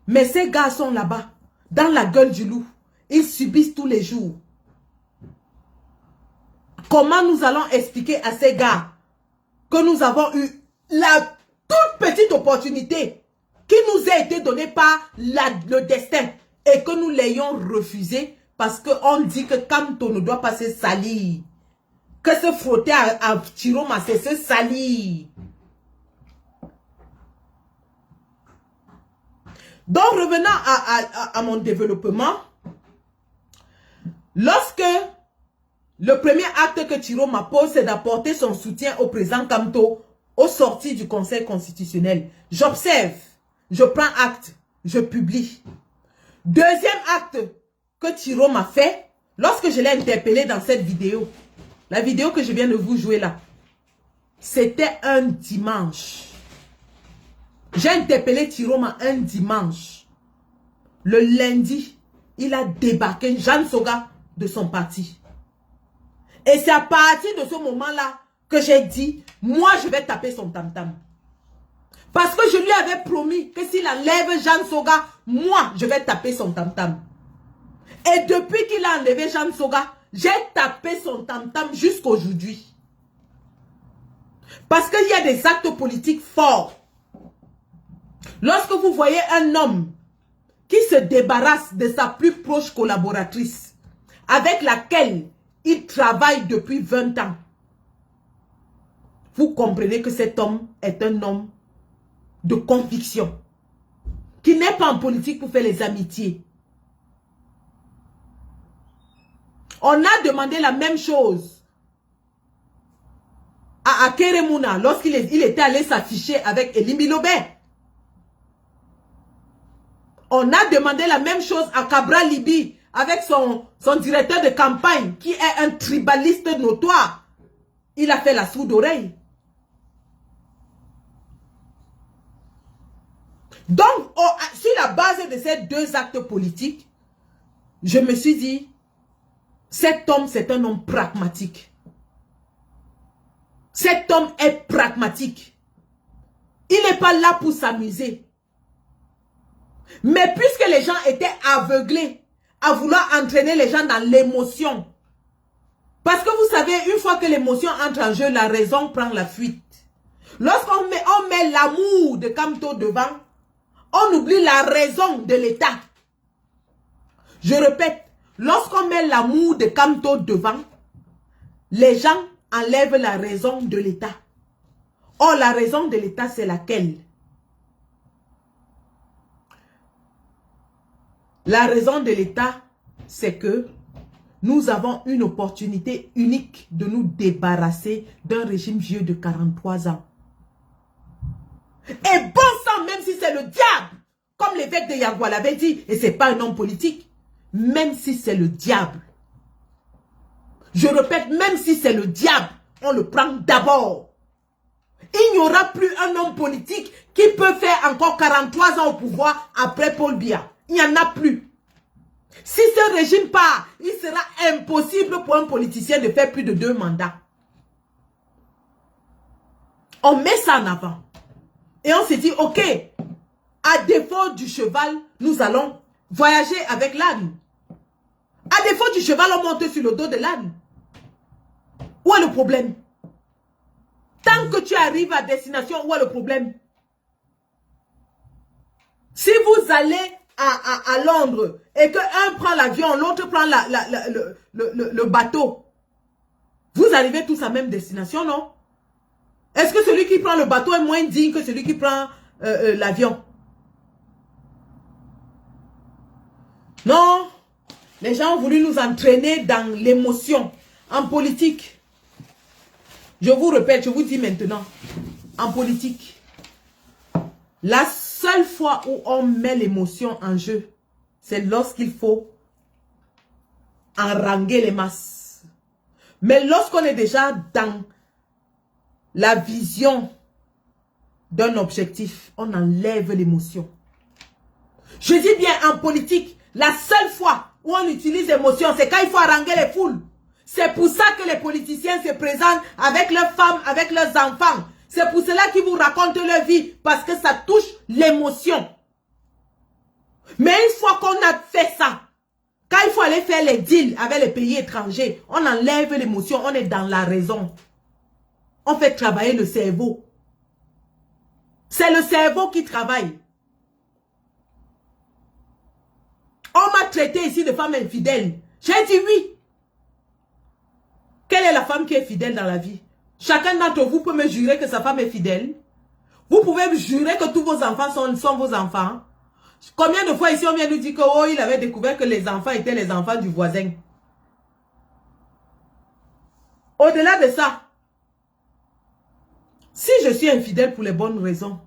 Mais ces gars sont là-bas, dans la gueule du loup. Ils subissent tous les jours. Comment nous allons expliquer à ces gars que nous avons eu la toute petite opportunité qui nous a été donnée par le destin et que nous l'ayons refusé parce qu'on dit que quand on ne doit pas se salir, que se frotter à Chiroma, c'est se salir. Donc revenant à mon développement, lorsque le premier acte que Chiroma pose, c'est d'apporter son soutien au président Kamto aux sorties du Conseil constitutionnel. J'observe, je prends acte, je publie. Deuxième acte que Chiroma fait, lorsque je l'ai interpellé dans cette vidéo, la vidéo que je viens de vous jouer là, c'était un dimanche. J'ai interpellé Chiroma un dimanche. Le lundi, il a débarqué Jeanne Soga de son parti. Et c'est à partir de ce moment-là que j'ai dit, moi je vais taper son tam-tam. Parce que je lui avais promis que s'il enlève Jeanne Soga, moi je vais taper son tam-tam. Et depuis qu'il a enlevé Jeanne Soga, j'ai tapé son tam-tam jusqu'aujourd'hui. Parce qu'il y a des actes politiques forts. Lorsque vous voyez un homme qui se débarrasse de sa plus proche collaboratrice, avec laquelle il travaille depuis 20 ans, vous comprenez que cet homme est un homme de conviction, qui n'est pas en politique pour faire les amitiés. On a demandé la même chose à Akeremouna lorsqu'il était allé s'afficher avec Elimbi Lobé. On a demandé la même chose à Cabra Libi avec son directeur de campagne, qui est un tribaliste notoire, il a fait la sourde oreille. Donc, sur la base de ces deux actes politiques, je me suis dit, cet homme, c'est un homme pragmatique. Cet homme est pragmatique. Il n'est pas là pour s'amuser. Mais puisque les gens étaient aveuglés à vouloir entraîner les gens dans l'émotion, parce que vous savez, une fois que l'émotion entre en jeu, la raison prend la fuite. Lorsqu'on met l'amour de Kamto devant, on oublie la raison de l'État. Je répète, lorsqu'on met l'amour de Kamto devant, les gens enlèvent la raison de l'État. Or, la raison de l'État, c'est laquelle? La raison de l'État, c'est que nous avons une opportunité unique de nous débarrasser d'un régime vieux de 43 ans. Et bon sang, même si c'est le diable, comme l'évêque de Yargwa l'avait dit, et ce n'est pas un homme politique, même si c'est le diable. Je répète, même si c'est le diable, on le prend d'abord. Il n'y aura plus un homme politique qui peut faire encore 43 ans au pouvoir après Paul Biya. Il n'y en a plus. Si ce régime part, il sera impossible pour un politicien de faire plus de 2 mandats. On met ça en avant. Et on s'est dit, ok, à défaut du cheval, nous allons voyager avec l'âne. À défaut du cheval, on monte sur le dos de l'âne. Où est le problème? Tant que tu arrives à destination, où est le problème? Si vous allez à Londres et que un prend l'avion, l'autre prend le bateau, vous arrivez tous à la même destination, non? Est-ce que celui qui prend le bateau est moins digne que celui qui prend l'avion? Non. Les gens ont voulu nous entraîner dans l'émotion. En politique, je vous répète, je vous dis maintenant, en politique, la seule fois où on met l'émotion en jeu, c'est lorsqu'il faut enranger les masses. Mais lorsqu'on est déjà dans la vision d'un objectif, on enlève l'émotion. Je dis bien en politique, la seule fois où on utilise l'émotion, c'est quand il faut haranguer les foules. C'est pour ça que les politiciens se présentent avec leurs femmes, avec leurs enfants. C'est pour cela qu'ils vous racontent leur vie, parce que ça touche l'émotion. Mais une fois qu'on a fait ça, quand il faut aller faire les deals avec les pays étrangers, on enlève l'émotion, on est dans la raison. On fait travailler le cerveau. C'est le cerveau qui travaille. On m'a traité ici de femme infidèle. J'ai dit oui. Quelle est la femme qui est fidèle dans la vie? Chacun d'entre vous peut me jurer que sa femme est fidèle. Vous pouvez me jurer que tous vos enfants sont vos enfants. Combien de fois ici on vient nous dire que oh, il avait découvert que les enfants étaient les enfants du voisin. Au-delà de ça, si je suis infidèle pour les bonnes raisons,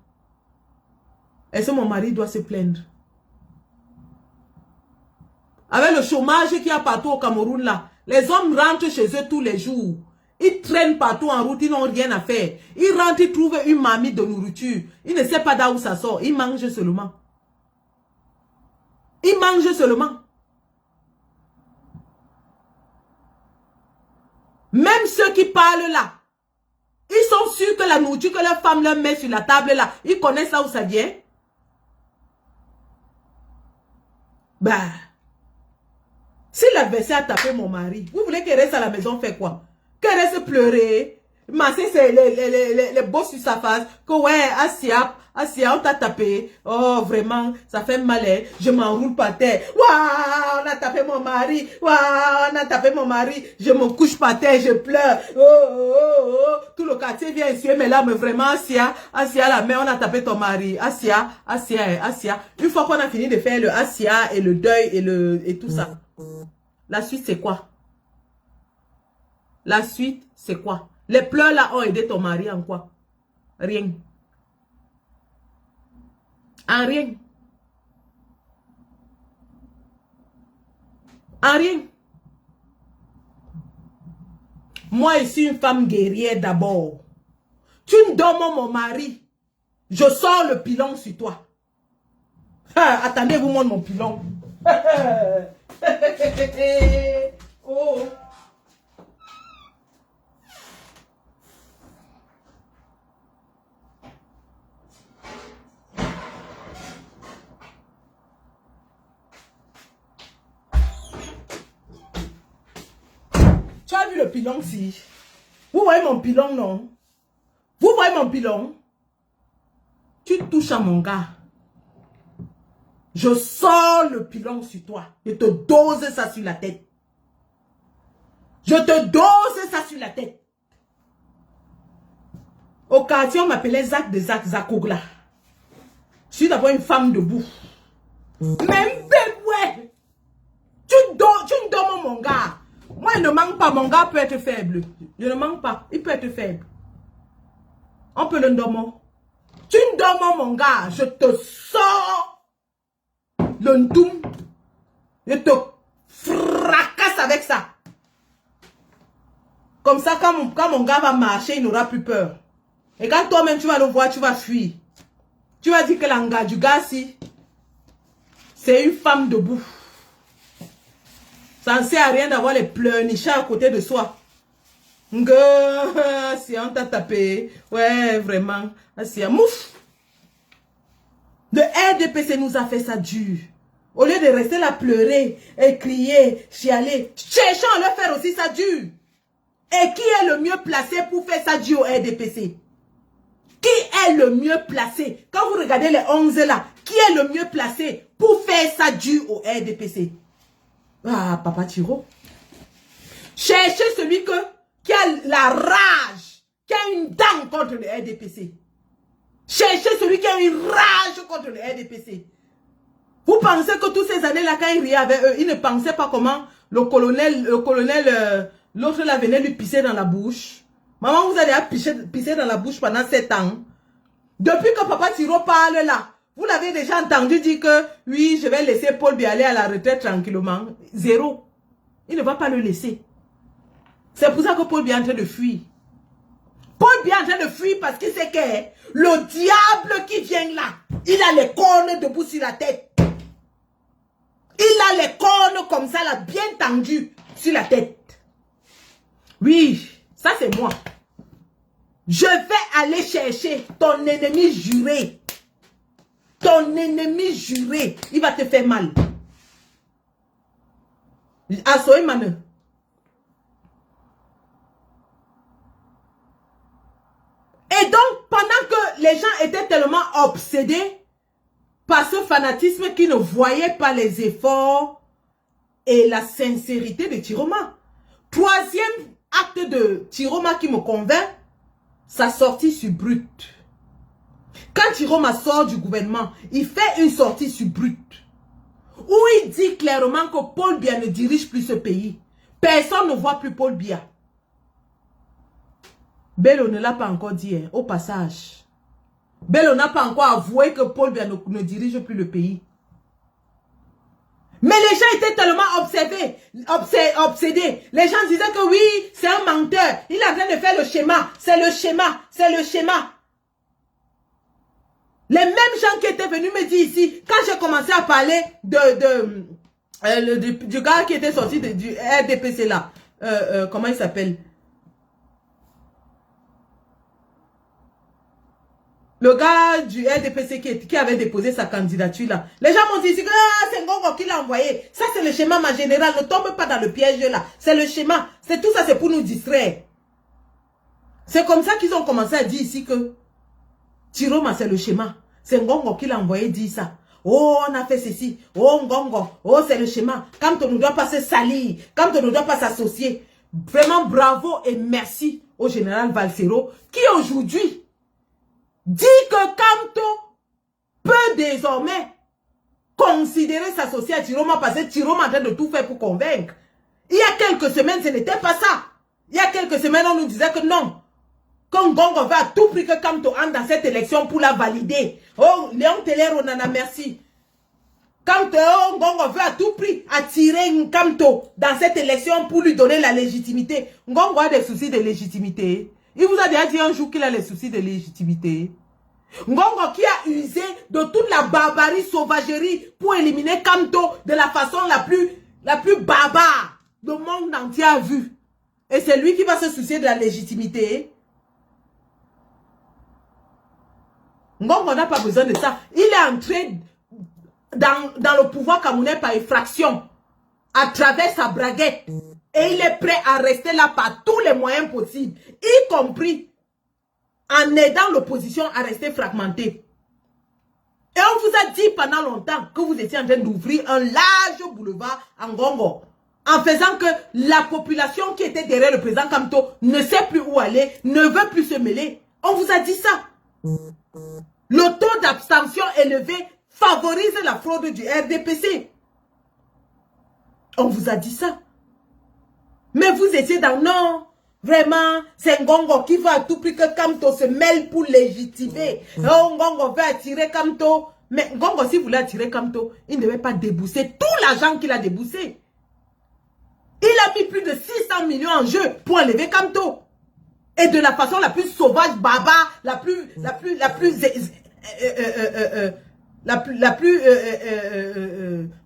est-ce que mon mari doit se plaindre? Avec le chômage qu'il y a partout au Cameroun là, les hommes rentrent chez eux tous les jours. Ils traînent partout en route, ils n'ont rien à faire. Ils rentrent, ils trouvent une marmite de nourriture. Ils ne savent pas d'où ça sort. Ils mangent seulement. Ils mangent seulement. Même ceux qui parlent là, ils sont sûrs que la nourriture que leur femme leur met sur la table là, ils connaissent là où ça vient. Bah, si l'adversaire a tapé mon mari, vous voulez qu'il reste à la maison faire quoi? Qu'il reste pleurer, masser les bosses sur sa face, que ouais, Asia, on t'a tapé, oh vraiment, ça fait mal, hein? Je m'enroule par terre, waouh, on a tapé mon mari, waouh, on a tapé mon mari, je me couche par terre, je pleure, oh, tout le quartier vient essuyer mes larmes, vraiment, Asia, la mère, on a tapé ton mari, Asia, une fois qu'on a fini de faire le Asia et le deuil et tout ça, la suite c'est quoi? La suite c'est quoi? Les pleurs là ont aidé ton mari en quoi? Rien. En rien. En rien. Moi, je suis une femme guerrière d'abord. Tu me donnes mon mari. Je sors le pilon sur toi. Ah, attendez, vous montre mon pilon. Oh. Tu as vu le pilon si? Vous voyez mon pilon, non? Vous voyez mon pilon? Tu touches à mon gars. Je sors le pilon sur toi. Je te dose ça sur la tête. Je te dose ça sur la tête. Au quartier, on m'appelait Zach de Zakogla. Je suis d'abord une femme debout. Même ouais. Tu me donnes mon gars. Moi, il ne manque pas. Mon gars peut être faible. Je ne manque pas. Il peut être faible. On peut le donner. Tu me donnes mon gars. Je te sors le ndoum. Je te fracasse avec ça. Comme ça, quand mon gars va marcher, il n'aura plus peur. Et quand toi-même, tu vas le voir, tu vas fuir. Tu vas dire que l'anga du gars, si, c'est une femme debout. Ça ne sert à rien d'avoir les pleurnichats à côté de soi. Si on t'a tapé. Ouais, vraiment. Si mouf. Le RDPC nous a fait ça dur. Au lieu de rester là pleurer et crier, chialer, cherchons à leur faire aussi ça dur. Et qui est le mieux placé pour faire ça dur au RDPC? Qui est le mieux placé? Quand vous regardez les 11 là, qui est le mieux placé pour faire ça dur au RDPC? Ah, Papa Thiro. Cherchez celui qui a la rage, qui a une dent contre le RDPC. Cherchez celui qui a une rage contre le RDPC. Vous pensez que toutes ces années-là, quand il riait avec eux, il ne pensait pas comment le colonel, l'autre là venait lui pisser dans la bouche. Maman, vous allez pisser dans la bouche pendant 7 ans. Depuis que Papa Thiro parle là, vous l'avez déjà entendu dire que oui, je vais laisser Paul Biya aller à la retraite tranquillement. Zéro. Il ne va pas le laisser. C'est pour ça que Paul Biya est en train de fuir. Paul Biya est en train de fuir parce qu'il sait que le diable qui vient là, il a les cornes debout sur la tête. Il a les cornes comme ça là, bien tendues sur la tête. Oui, ça c'est moi. Je vais aller chercher ton ennemi juré. Ton ennemi juré, il va te faire mal. Assoé Mane. Et donc, pendant que les gens étaient tellement obsédés par ce fanatisme qu'ils ne voyaient pas les efforts et la sincérité de Tiroma. Troisième acte de Tiroma qui me convainc, sa sortie sur Brut. Quand Tiroma sort du gouvernement, il fait une sortie sur Brut. Où il dit clairement que Paul Biya ne dirige plus ce pays. Personne ne voit plus Paul Biya. Bello ne l'a pas encore dit, hein, au passage. Bello n'a pas encore avoué que Paul Biya ne dirige plus le pays. Mais les gens étaient tellement obsédés. Les gens disaient que oui, c'est un menteur. Il est en train de faire le schéma. C'est le schéma. C'est le schéma. Les mêmes gens qui étaient venus me dire ici, quand j'ai commencé à parler du gars qui était sorti du RDPC là, comment il s'appelle? Le gars du RDPC qui avait déposé sa candidature là. Les gens m'ont dit ici que c'est Ngongo qui l'a envoyé. Ça c'est le schéma, ma générale. Ne tombe pas dans le piège là. C'est le schéma. C'est tout ça, c'est pour nous distraire. C'est comme ça qu'ils ont commencé à dire ici que Tiroma c'est le schéma. C'est Ngongo qui l'a envoyé dire ça. Oh, on a fait ceci. Oh, Ngongo. Oh, c'est le schéma. Quand on ne doit pas se salir. Quand on ne doit pas s'associer. Vraiment bravo et merci au général Valsero qui aujourd'hui dit que Kamto peut désormais considérer s'associer à Tiroma parce que Tiroma est en train de tout faire pour convaincre. Il y a quelques semaines, ce n'était pas ça. Il y a quelques semaines, on nous disait que non. Que Ngongo va à tout prix que Kamto entre dans cette élection pour la valider. Oh, Léon Teller, on en a merci. Quand Ngongo veut à tout prix attirer Nkamto dans cette élection pour lui donner la légitimité, Ngongo a des soucis de légitimité. Il vous a déjà dit un jour qu'il a les soucis de légitimité. Ngongo qui a usé de toute la barbarie, sauvagerie pour éliminer Kamto de la façon la plus barbare le monde entier a vu. Et c'est lui qui va se soucier de la légitimité. Ngongo n'a pas besoin de ça. Il est entré dans le pouvoir camerounais par effraction, à travers sa braguette. Et il est prêt à rester là par tous les moyens possibles, y compris en aidant l'opposition à rester fragmentée. Et on vous a dit pendant longtemps que vous étiez en train d'ouvrir un large boulevard en Ngongo, en faisant que la population qui était derrière le président Kamto ne sait plus où aller, ne veut plus se mêler. On vous a dit ça. Le taux d'abstention élevé favorise la fraude du RDPC. On vous a dit ça. Mais vous étiez dans non. Vraiment, c'est Ngongo qui veut à tout prix que Kamto se mêle pour légitimer. Oh, Ngongo veut attirer Kamto. Mais Ngongo, si vous voulez attirer Kamto, il ne devait pas débourser tout l'argent qu'il a déboursé. Il a mis plus de 600 millions en jeu pour enlever Kamto. Et de la façon la plus sauvage, barbare,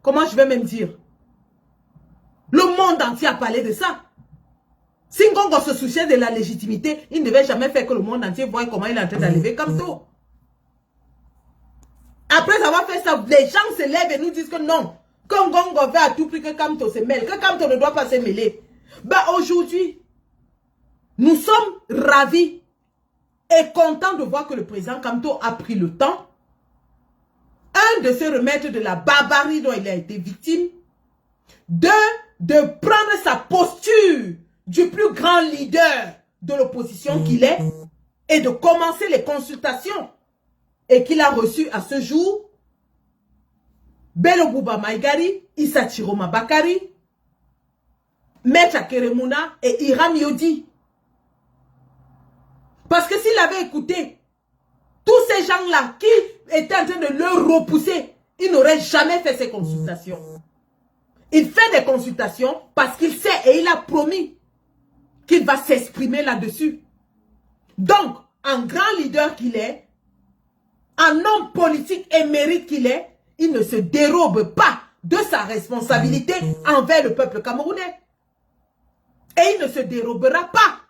comment je vais même dire? Le monde entier a parlé de ça. Si Ngongo se souciait de la légitimité, il ne devait jamais faire que le monde entier voie comment il est en train d'enlever Kamto. Après avoir fait ça, les gens se lèvent et nous disent que non. Que Ngongo veut à tout prix que Kamto se mêle. Que Kamto ne doit pas se mêler. Ben aujourd'hui, nous sommes ravis et contents de voir que le président Kamto a pris le temps, de se remettre de la barbarie dont il a été victime, de prendre sa posture du plus grand leader de l'opposition qu'il est et de commencer les consultations et qu'il a reçu à ce jour Bello Bouba Maïgari, Issa Chiroma Bakari, Maître Keremuna et Hiram Yodi. Parce que s'il avait écouté tous ces gens-là qui étaient en train de le repousser, il n'aurait jamais fait ces consultations. Il fait des consultations parce qu'il sait et il a promis qu'il va s'exprimer là-dessus. Donc, en grand leader qu'il est, en homme politique émérite qu'il est, il ne se dérobe pas de sa responsabilité envers le peuple camerounais. Et il ne se dérobera pas.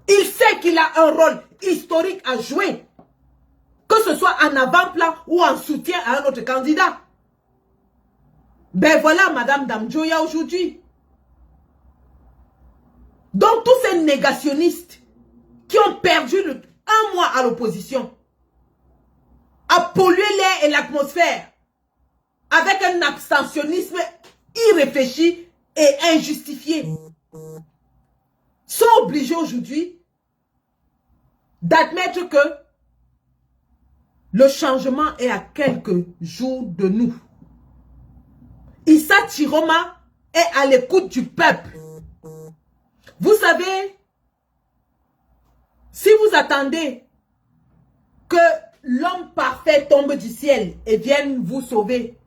Il sait qu'il a un rôle historique à jouer, que ce soit en avant-plan ou en soutien à un autre candidat. Ben voilà Madame Damjoya aujourd'hui. Donc tous ces négationnistes qui ont perdu un mois à l'opposition, à polluer l'air et l'atmosphère avec un abstentionnisme irréfléchi et injustifié, sont obligés aujourd'hui d'admettre que le changement est à quelques jours de nous. Issa Chiroma est à l'écoute du peuple. Vous savez, si vous attendez que l'homme parfait tombe du ciel et vienne vous sauver,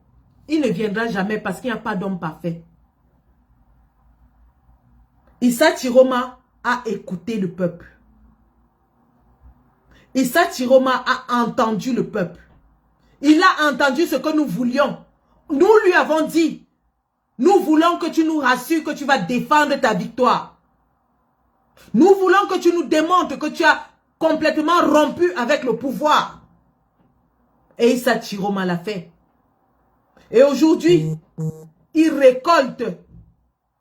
il ne viendra jamais parce qu'il n'y a pas d'homme parfait. Issa Chiroma a écouté le peuple. Issa Chiroma a entendu le peuple. Il a entendu ce que nous voulions. Nous lui avons dit, nous voulons que tu nous rassures que tu vas défendre ta victoire. Nous voulons que tu nous démontres que tu as complètement rompu avec le pouvoir. Et Issa Chiroma l'a fait. Et aujourd'hui, il récolte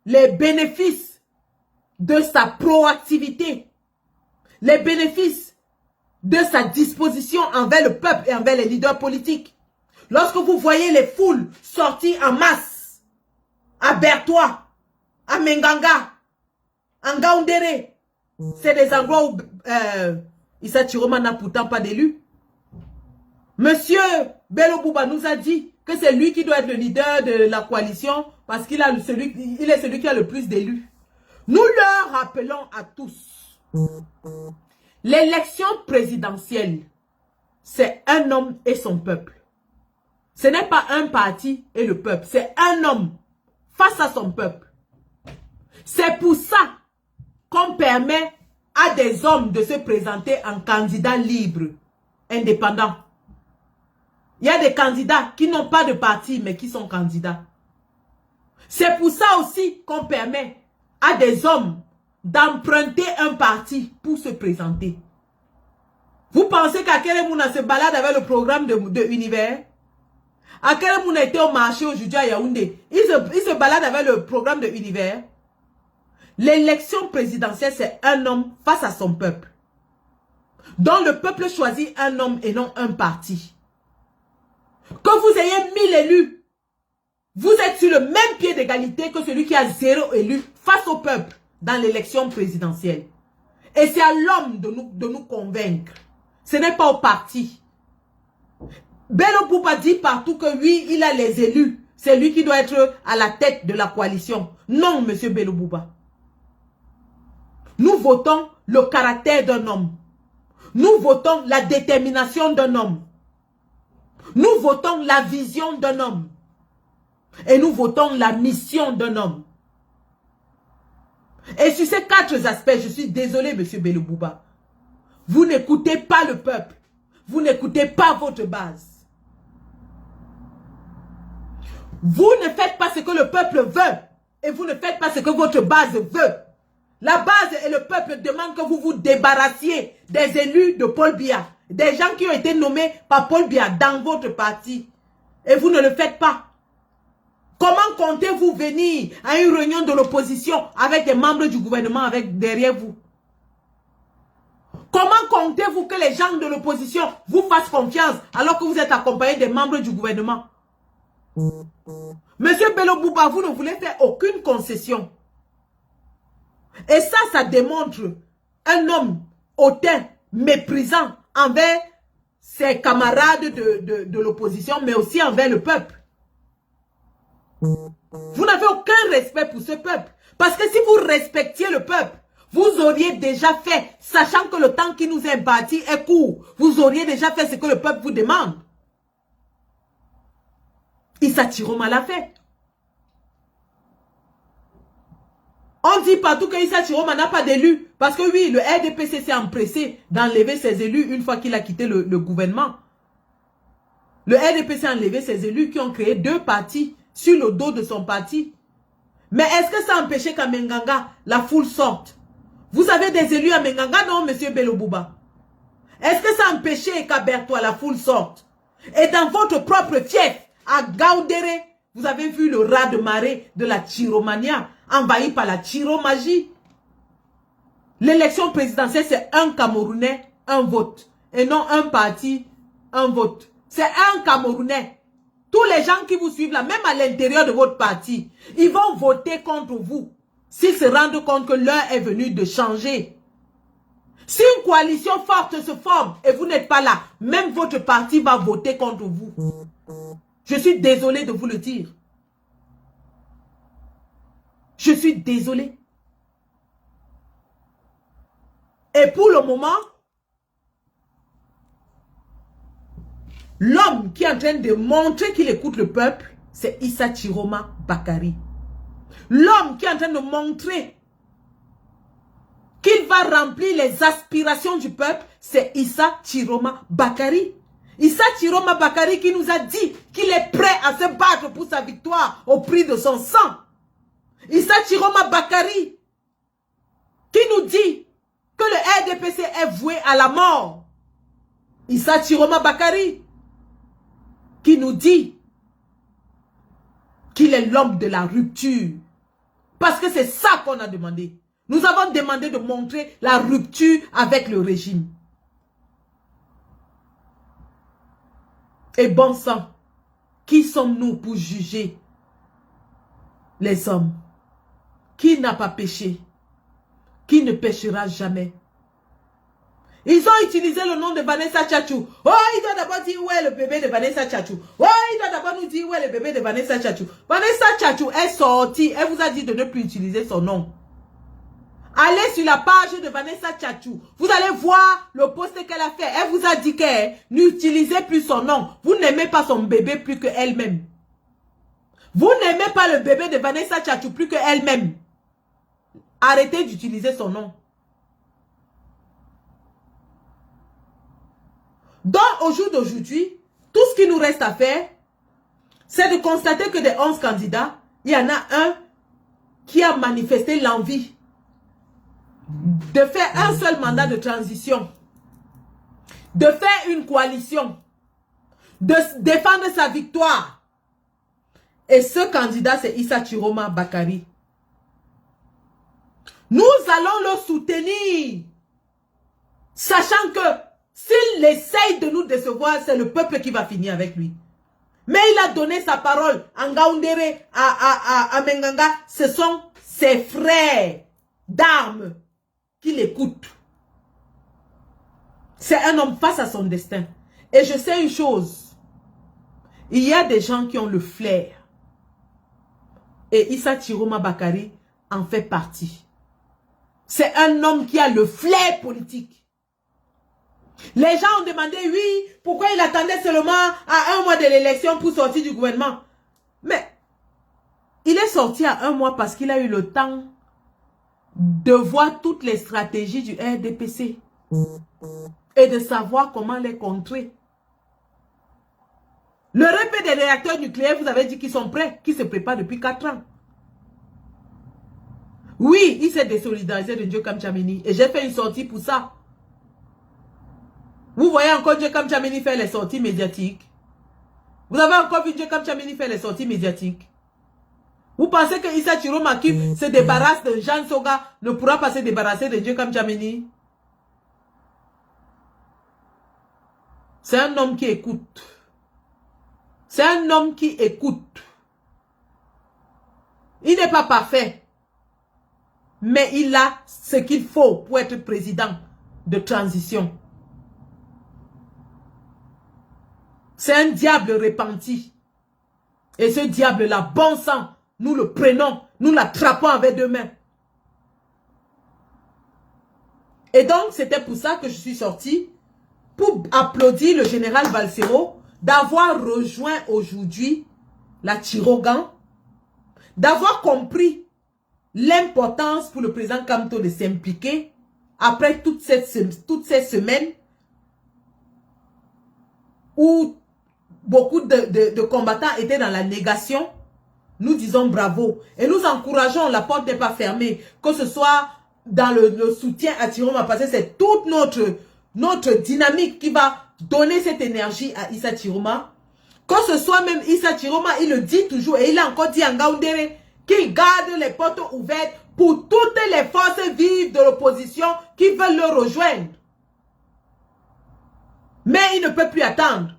les bénéfices de sa proactivité, les bénéfices de sa disposition envers le peuple et envers les leaders politiques. Lorsque vous voyez les foules sortir en masse, à Bertois, à Menganga, en Gaoundéré, c'est des endroits où Issa Chiroma n'a pourtant pas d'élu. Monsieur Bello Bouba nous a dit que c'est lui qui doit être le leader de la coalition parce qu'il est celui qui a le plus d'élus. Nous leur rappelons à tous, l'élection présidentielle, c'est un homme et son peuple. Ce n'est pas un parti et le peuple. C'est un homme face à son peuple. C'est pour ça qu'on permet à des hommes de se présenter en candidat libre, indépendant. Il y a des candidats qui n'ont pas de parti, mais qui sont candidats. C'est pour ça aussi qu'on permet à des hommes d'emprunter un parti pour se présenter. Vous pensez qu'Akere Mouna se balade avec le programme de Univers? Akere Mouna était au marché aujourd'hui à Yaoundé. Il se balade avec le programme de Univers. L'élection présidentielle, c'est un homme face à son peuple. Donc le peuple choisit un homme et non un parti. Que vous ayez 1000 élus, vous êtes sur le même pied d'égalité que celui qui a 0 élu face au peuple dans l'élection présidentielle. Et c'est à l'homme de nous convaincre. Ce n'est pas au parti. Bello Bouba dit partout que oui, il a les élus. C'est lui qui doit être à la tête de la coalition. Non, monsieur Bello Bouba. Nous votons le caractère d'un homme. Nous votons la détermination d'un homme. Nous votons la vision d'un homme. Et nous votons la mission d'un homme. Et sur ces 4 aspects, je suis désolé, monsieur Bello Bouba. Vous n'écoutez pas le peuple. Vous n'écoutez pas votre base. Vous ne faites pas ce que le peuple veut. Et vous ne faites pas ce que votre base veut. La base et le peuple demandent que vous vous débarrassiez des élus de Paul Biya. Des gens qui ont été nommés par Paul Biya dans votre parti. Et vous ne le faites pas. Comment comptez-vous venir à une réunion de l'opposition avec des membres du gouvernement derrière vous? Comment comptez-vous que les gens de l'opposition vous fassent confiance alors que vous êtes accompagné des membres du gouvernement? Monsieur Bello Bouba, vous ne voulez faire aucune concession. Et ça démontre un homme hautain, méprisant envers ses camarades de l'opposition, mais aussi envers le peuple. Vous n'avez aucun respect pour ce peuple. Parce que si vous respectiez le peuple, vous auriez déjà fait, sachant que le temps qui nous est imparti est court, vous auriez déjà fait ce que le peuple vous demande. Issa Chiroma l'a fait. On dit partout que Issa Chiroma n'a pas d'élus. Parce que oui, le RDPC s'est empressé d'enlever ses élus une fois qu'il a quitté le gouvernement. Le RDPC a enlevé ses élus qui ont créé 2 partis sur le dos de son parti. Mais est-ce que ça a empêché qu'à Menganga, la foule sorte? Vous avez des élus à Menganga, non, monsieur Bello Bouba? Est-ce que ça a empêché qu'à Bertois, la foule sorte? Et dans votre propre fief, à Gaoudéré, vous avez vu le raz de marée de la chiromania, envahi par la chiromagie. L'élection présidentielle, c'est un Camerounais, un vote. Et non un parti, un vote. C'est un Camerounais. Tous les gens qui vous suivent là, même à l'intérieur de votre parti, ils vont voter contre vous. S'ils se rendent compte que l'heure est venue de changer. Si une coalition forte se forme et vous n'êtes pas là, même votre parti va voter contre vous. Je suis désolé de vous le dire. Je suis désolé. Et pour le moment, l'homme qui est en train de montrer qu'il écoute le peuple, c'est Issa Chiroma Bakari. L'homme qui est en train de montrer qu'il va remplir les aspirations du peuple, c'est Issa Chiroma Bakari. Issa Chiroma Bakari qui nous a dit qu'il est prêt à se battre pour sa victoire au prix de son sang. Issa Chiroma Bakari qui nous dit que le RDPC est voué à la mort. Issa Chiroma Bakari qui nous dit qu'il est l'homme de la rupture. Parce que c'est ça qu'on a demandé. Nous avons demandé de montrer la rupture avec le régime. Et bon sang, qui sommes-nous pour juger les hommes? Qui n'a pas péché? Qui ne péchera jamais? Ils ont utilisé le nom de Vanessa Tchatchou. Oh, il doit d'abord dire où est le bébé de Vanessa Tchatchou. Oh, il doit d'abord nous dire où est le bébé de Vanessa Tchatchou. Vanessa Tchatchou est sortie. Elle vous a dit de ne plus utiliser son nom. Allez sur la page de Vanessa Tchatchou. Vous allez voir le post qu'elle a fait. Elle vous a dit qu'elle n'utilisait plus son nom. Vous n'aimez pas son bébé plus qu'elle-même. Vous n'aimez pas le bébé de Vanessa Tchatchou plus qu'elle-même. Arrêtez d'utiliser son nom. Donc, au jour d'aujourd'hui, tout ce qui nous reste à faire, c'est de constater que des 11 candidats, il y en a un qui a manifesté l'envie de faire un seul mandat de transition, de faire une coalition, de défendre sa victoire. Et ce candidat, c'est Issa Chiroma Bakari. Nous allons le soutenir, sachant que s'il essaye de nous décevoir, c'est le peuple qui va finir avec lui. Mais il a donné sa parole à Ngaoundéré, à Menganga. Ce sont ses frères d'armes qui l'écoutent. C'est un homme face à son destin. Et je sais une chose. Il y a des gens qui ont le flair. Et Issa Chiroma Bakari en fait partie. C'est un homme qui a le flair politique. Les gens ont demandé, oui, pourquoi il attendait seulement à 1 mois de l'élection pour sortir du gouvernement. Mais il est sorti à 1 mois parce qu'il a eu le temps de voir toutes les stratégies du RDPC et de savoir comment les contrer. Le repère des réacteurs nucléaires, vous avez dit qu'ils sont prêts, qu'ils se préparent depuis 4 ans. Oui, il s'est désolidarisé de Ndiokam Tchamini et j'ai fait une sortie pour ça. Vous voyez encore Ndiokam Tchamini faire les sorties médiatiques. Vous avez encore vu Ndiokam Tchamini faire les sorties médiatiques. Vous pensez que Issa Chiroma qui se débarrasse de Jean Soga ne pourra pas se débarrasser de Ndiokam Tchamini? C'est un homme qui écoute. C'est un homme qui écoute. Il n'est pas parfait. Mais il a ce qu'il faut pour être président de transition. C'est un diable repenti. Et ce diable-là, bon sang, nous le prenons, nous l'attrapons avec 2 mains. Et donc, c'était pour ça que je suis sortie, pour applaudir le général Balsero d'avoir rejoint aujourd'hui la Tirogan, d'avoir compris l'importance pour le président Kamto de s'impliquer après toutes ces semaines où beaucoup de combattants étaient dans la négation. Nous disons bravo et nous encourageons, la porte n'est pas fermée, que ce soit dans le soutien à Chiroma, parce que c'est toute notre dynamique qui va donner cette énergie à Issa Chiroma. Que ce soit même Issa Chiroma, il le dit toujours et il a encore dit à Ngaoundéré qu'il garde les portes ouvertes pour toutes les forces vives de l'opposition qui veulent le rejoindre. Mais il ne peut plus attendre.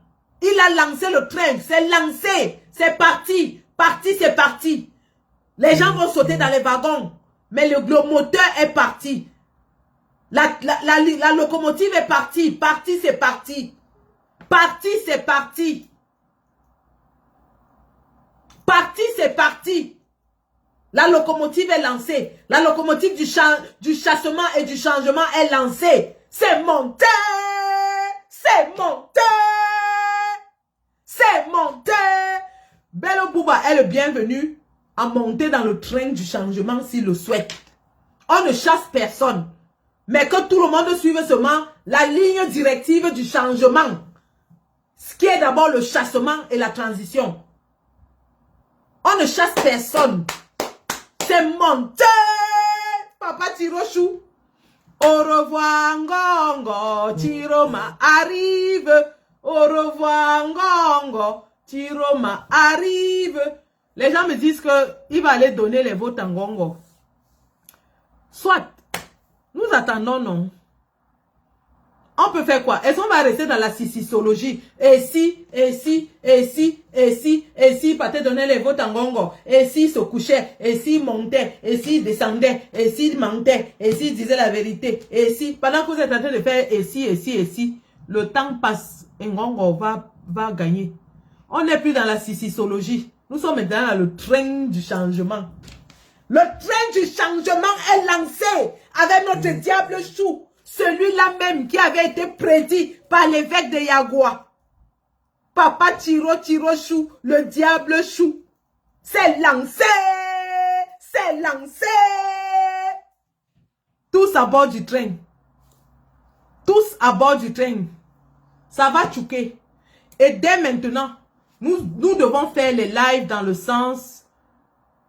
Il a lancé le train, c'est lancé, c'est parti. Parti, c'est parti. Les gens vont sauter dans les wagons. Mais le moteur est parti. La locomotive est partie. Parti, c'est parti. Parti, c'est parti. Parti, c'est parti. La locomotive est lancée. La locomotive du chassement et du changement est lancée. C'est monté. C'est monté. C'est monté. Bello Bouba est le bienvenu à monter dans le train du changement s'il le souhaite. On ne chasse personne. Mais que tout le monde suive seulement la ligne directive du changement. Ce qui est d'abord le chassement et la transition. On ne chasse personne. C'est monté. Papa Tirochou. Au revoir Ngongo. Chiroma arrive. Au revoir Ngongo. Chiroma arrive. Les gens me disent qu'il va aller donner les votes à Ngongo. Soit, nous attendons, non. On peut faire quoi? Est-ce qu'on va rester dans la sissologie? Et si, peut-être donner les votes à Ngongo? Et s'il se couchait? Et s'il montait? Et s'il descendait? Et s'il mentait? Et s'il disait la vérité? Et si, pendant que vous êtes en train de faire et si, le temps passe et Ngongo va gagner. On n'est plus dans la sissologie. Nous sommes maintenant dans le train du changement. Le train du changement est lancé avec notre diable chou. Celui-là même qui avait été prédit par l'évêque de Yagua. Papa Tiro Chou, le diable chou. C'est lancé! C'est lancé! Tous à bord du train. Tous à bord du train. Ça va choquer. Et dès maintenant, nous devons faire les lives dans le sens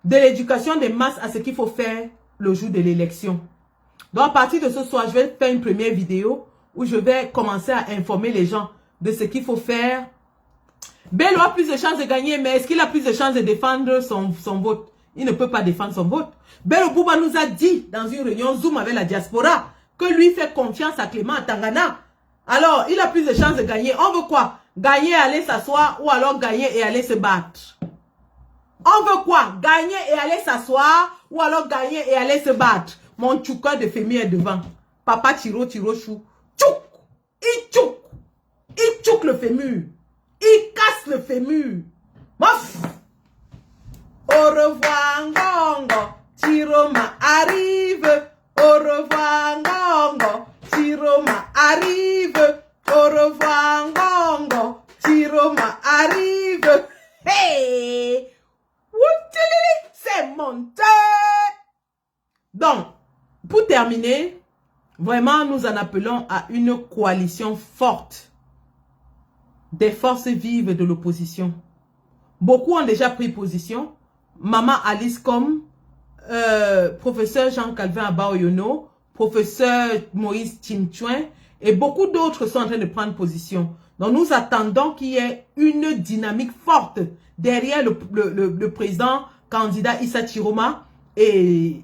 de l'éducation des masses à ce qu'il faut faire le jour de l'élection. Donc, à partir de ce soir, je vais faire une première vidéo où je vais commencer à informer les gens de ce qu'il faut faire. Bello a plus de chances de gagner, mais est-ce qu'il a plus de chances de défendre son vote? Il ne peut pas défendre son vote. Bello Bouba nous a dit dans une réunion Zoom avec la diaspora que lui fait confiance à Clément à Tangana. Alors, il a plus de chances de gagner. On veut quoi? Gagner et aller s'asseoir ou alors gagner et aller se battre? On veut quoi? Gagner et aller s'asseoir ou alors gagner et aller se battre? Mon tchouka de Femi est devant. Papa Chou. Tchouk! Il tchouk le fémur. Il casse le fémur. Mof! Au revoir, Ngongo. Chiroma arrive. Au revoir, Ngongo. Chiroma arrive. Au revoir, Ngongo. Chiroma arrive. Hey! C'est monté! Donc, pour terminer, vraiment, nous en appelons à une coalition forte des forces vives de l'opposition. Beaucoup ont déjà pris position. Maman Alice comme professeur Jean-Calvin Abaoyono, professeur Moïse Chimchouin et beaucoup d'autres sont en train de prendre position. Donc nous attendons qu'il y ait une dynamique forte derrière le président candidat Issa Chiroma et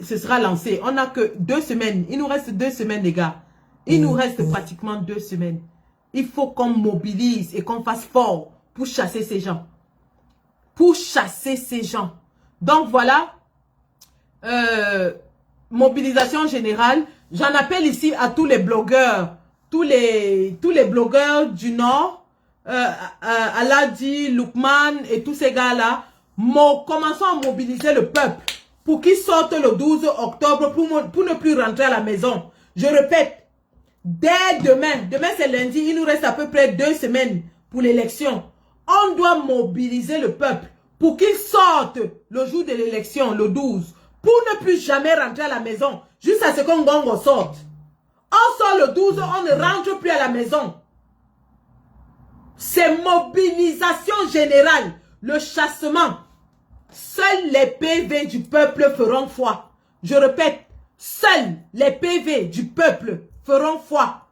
ce sera lancé. On n'a que 2 semaines. Il nous reste 2 semaines les gars. Il nous reste pratiquement 2 semaines. Il faut qu'on mobilise et qu'on fasse fort pour chasser ces gens. Pour chasser ces gens. Donc voilà. Mobilisation générale. J'en appelle ici à tous les blogueurs. Tous les blogueurs du Nord. Aladi, Lukman et tous ces gars-là. Commençons à mobiliser le peuple. Pour qu'ils sortent le 12 octobre pour ne plus rentrer à la maison. Je répète. Dès demain, c'est lundi, il nous reste à peu près 2 semaines pour l'élection. On doit mobiliser le peuple pour qu'il sorte le jour de l'élection, le 12, pour ne plus jamais rentrer à la maison, jusqu'à ce qu'on Ngongo sorte. On sort le 12, on ne rentre plus à la maison. C'est mobilisation générale, le chassement. Seuls les PV du peuple feront foi. Je répète, seuls les PV du peuple feront foi.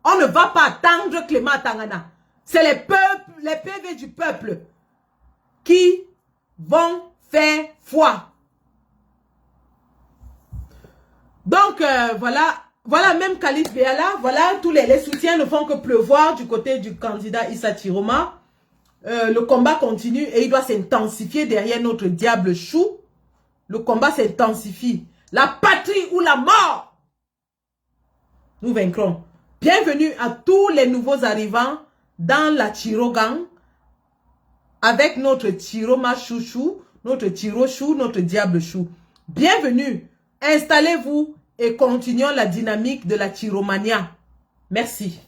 On ne va pas attendre Clément Tangana. C'est les PV du peuple qui vont faire foi. Donc, voilà même Khalif Béala, voilà, tous les soutiens ne font que pleuvoir du côté du candidat Issa Chiroma. Le combat continue et il doit s'intensifier derrière notre diable chou. Le combat s'intensifie. La patrie ou la mort. Nous vaincrons. Bienvenue à tous les nouveaux arrivants dans la Chirogang avec notre Chiroma chouchou, notre Chiro chou, notre diable chou. Bienvenue. Installez-vous et continuons la dynamique de la Chiromania. Merci.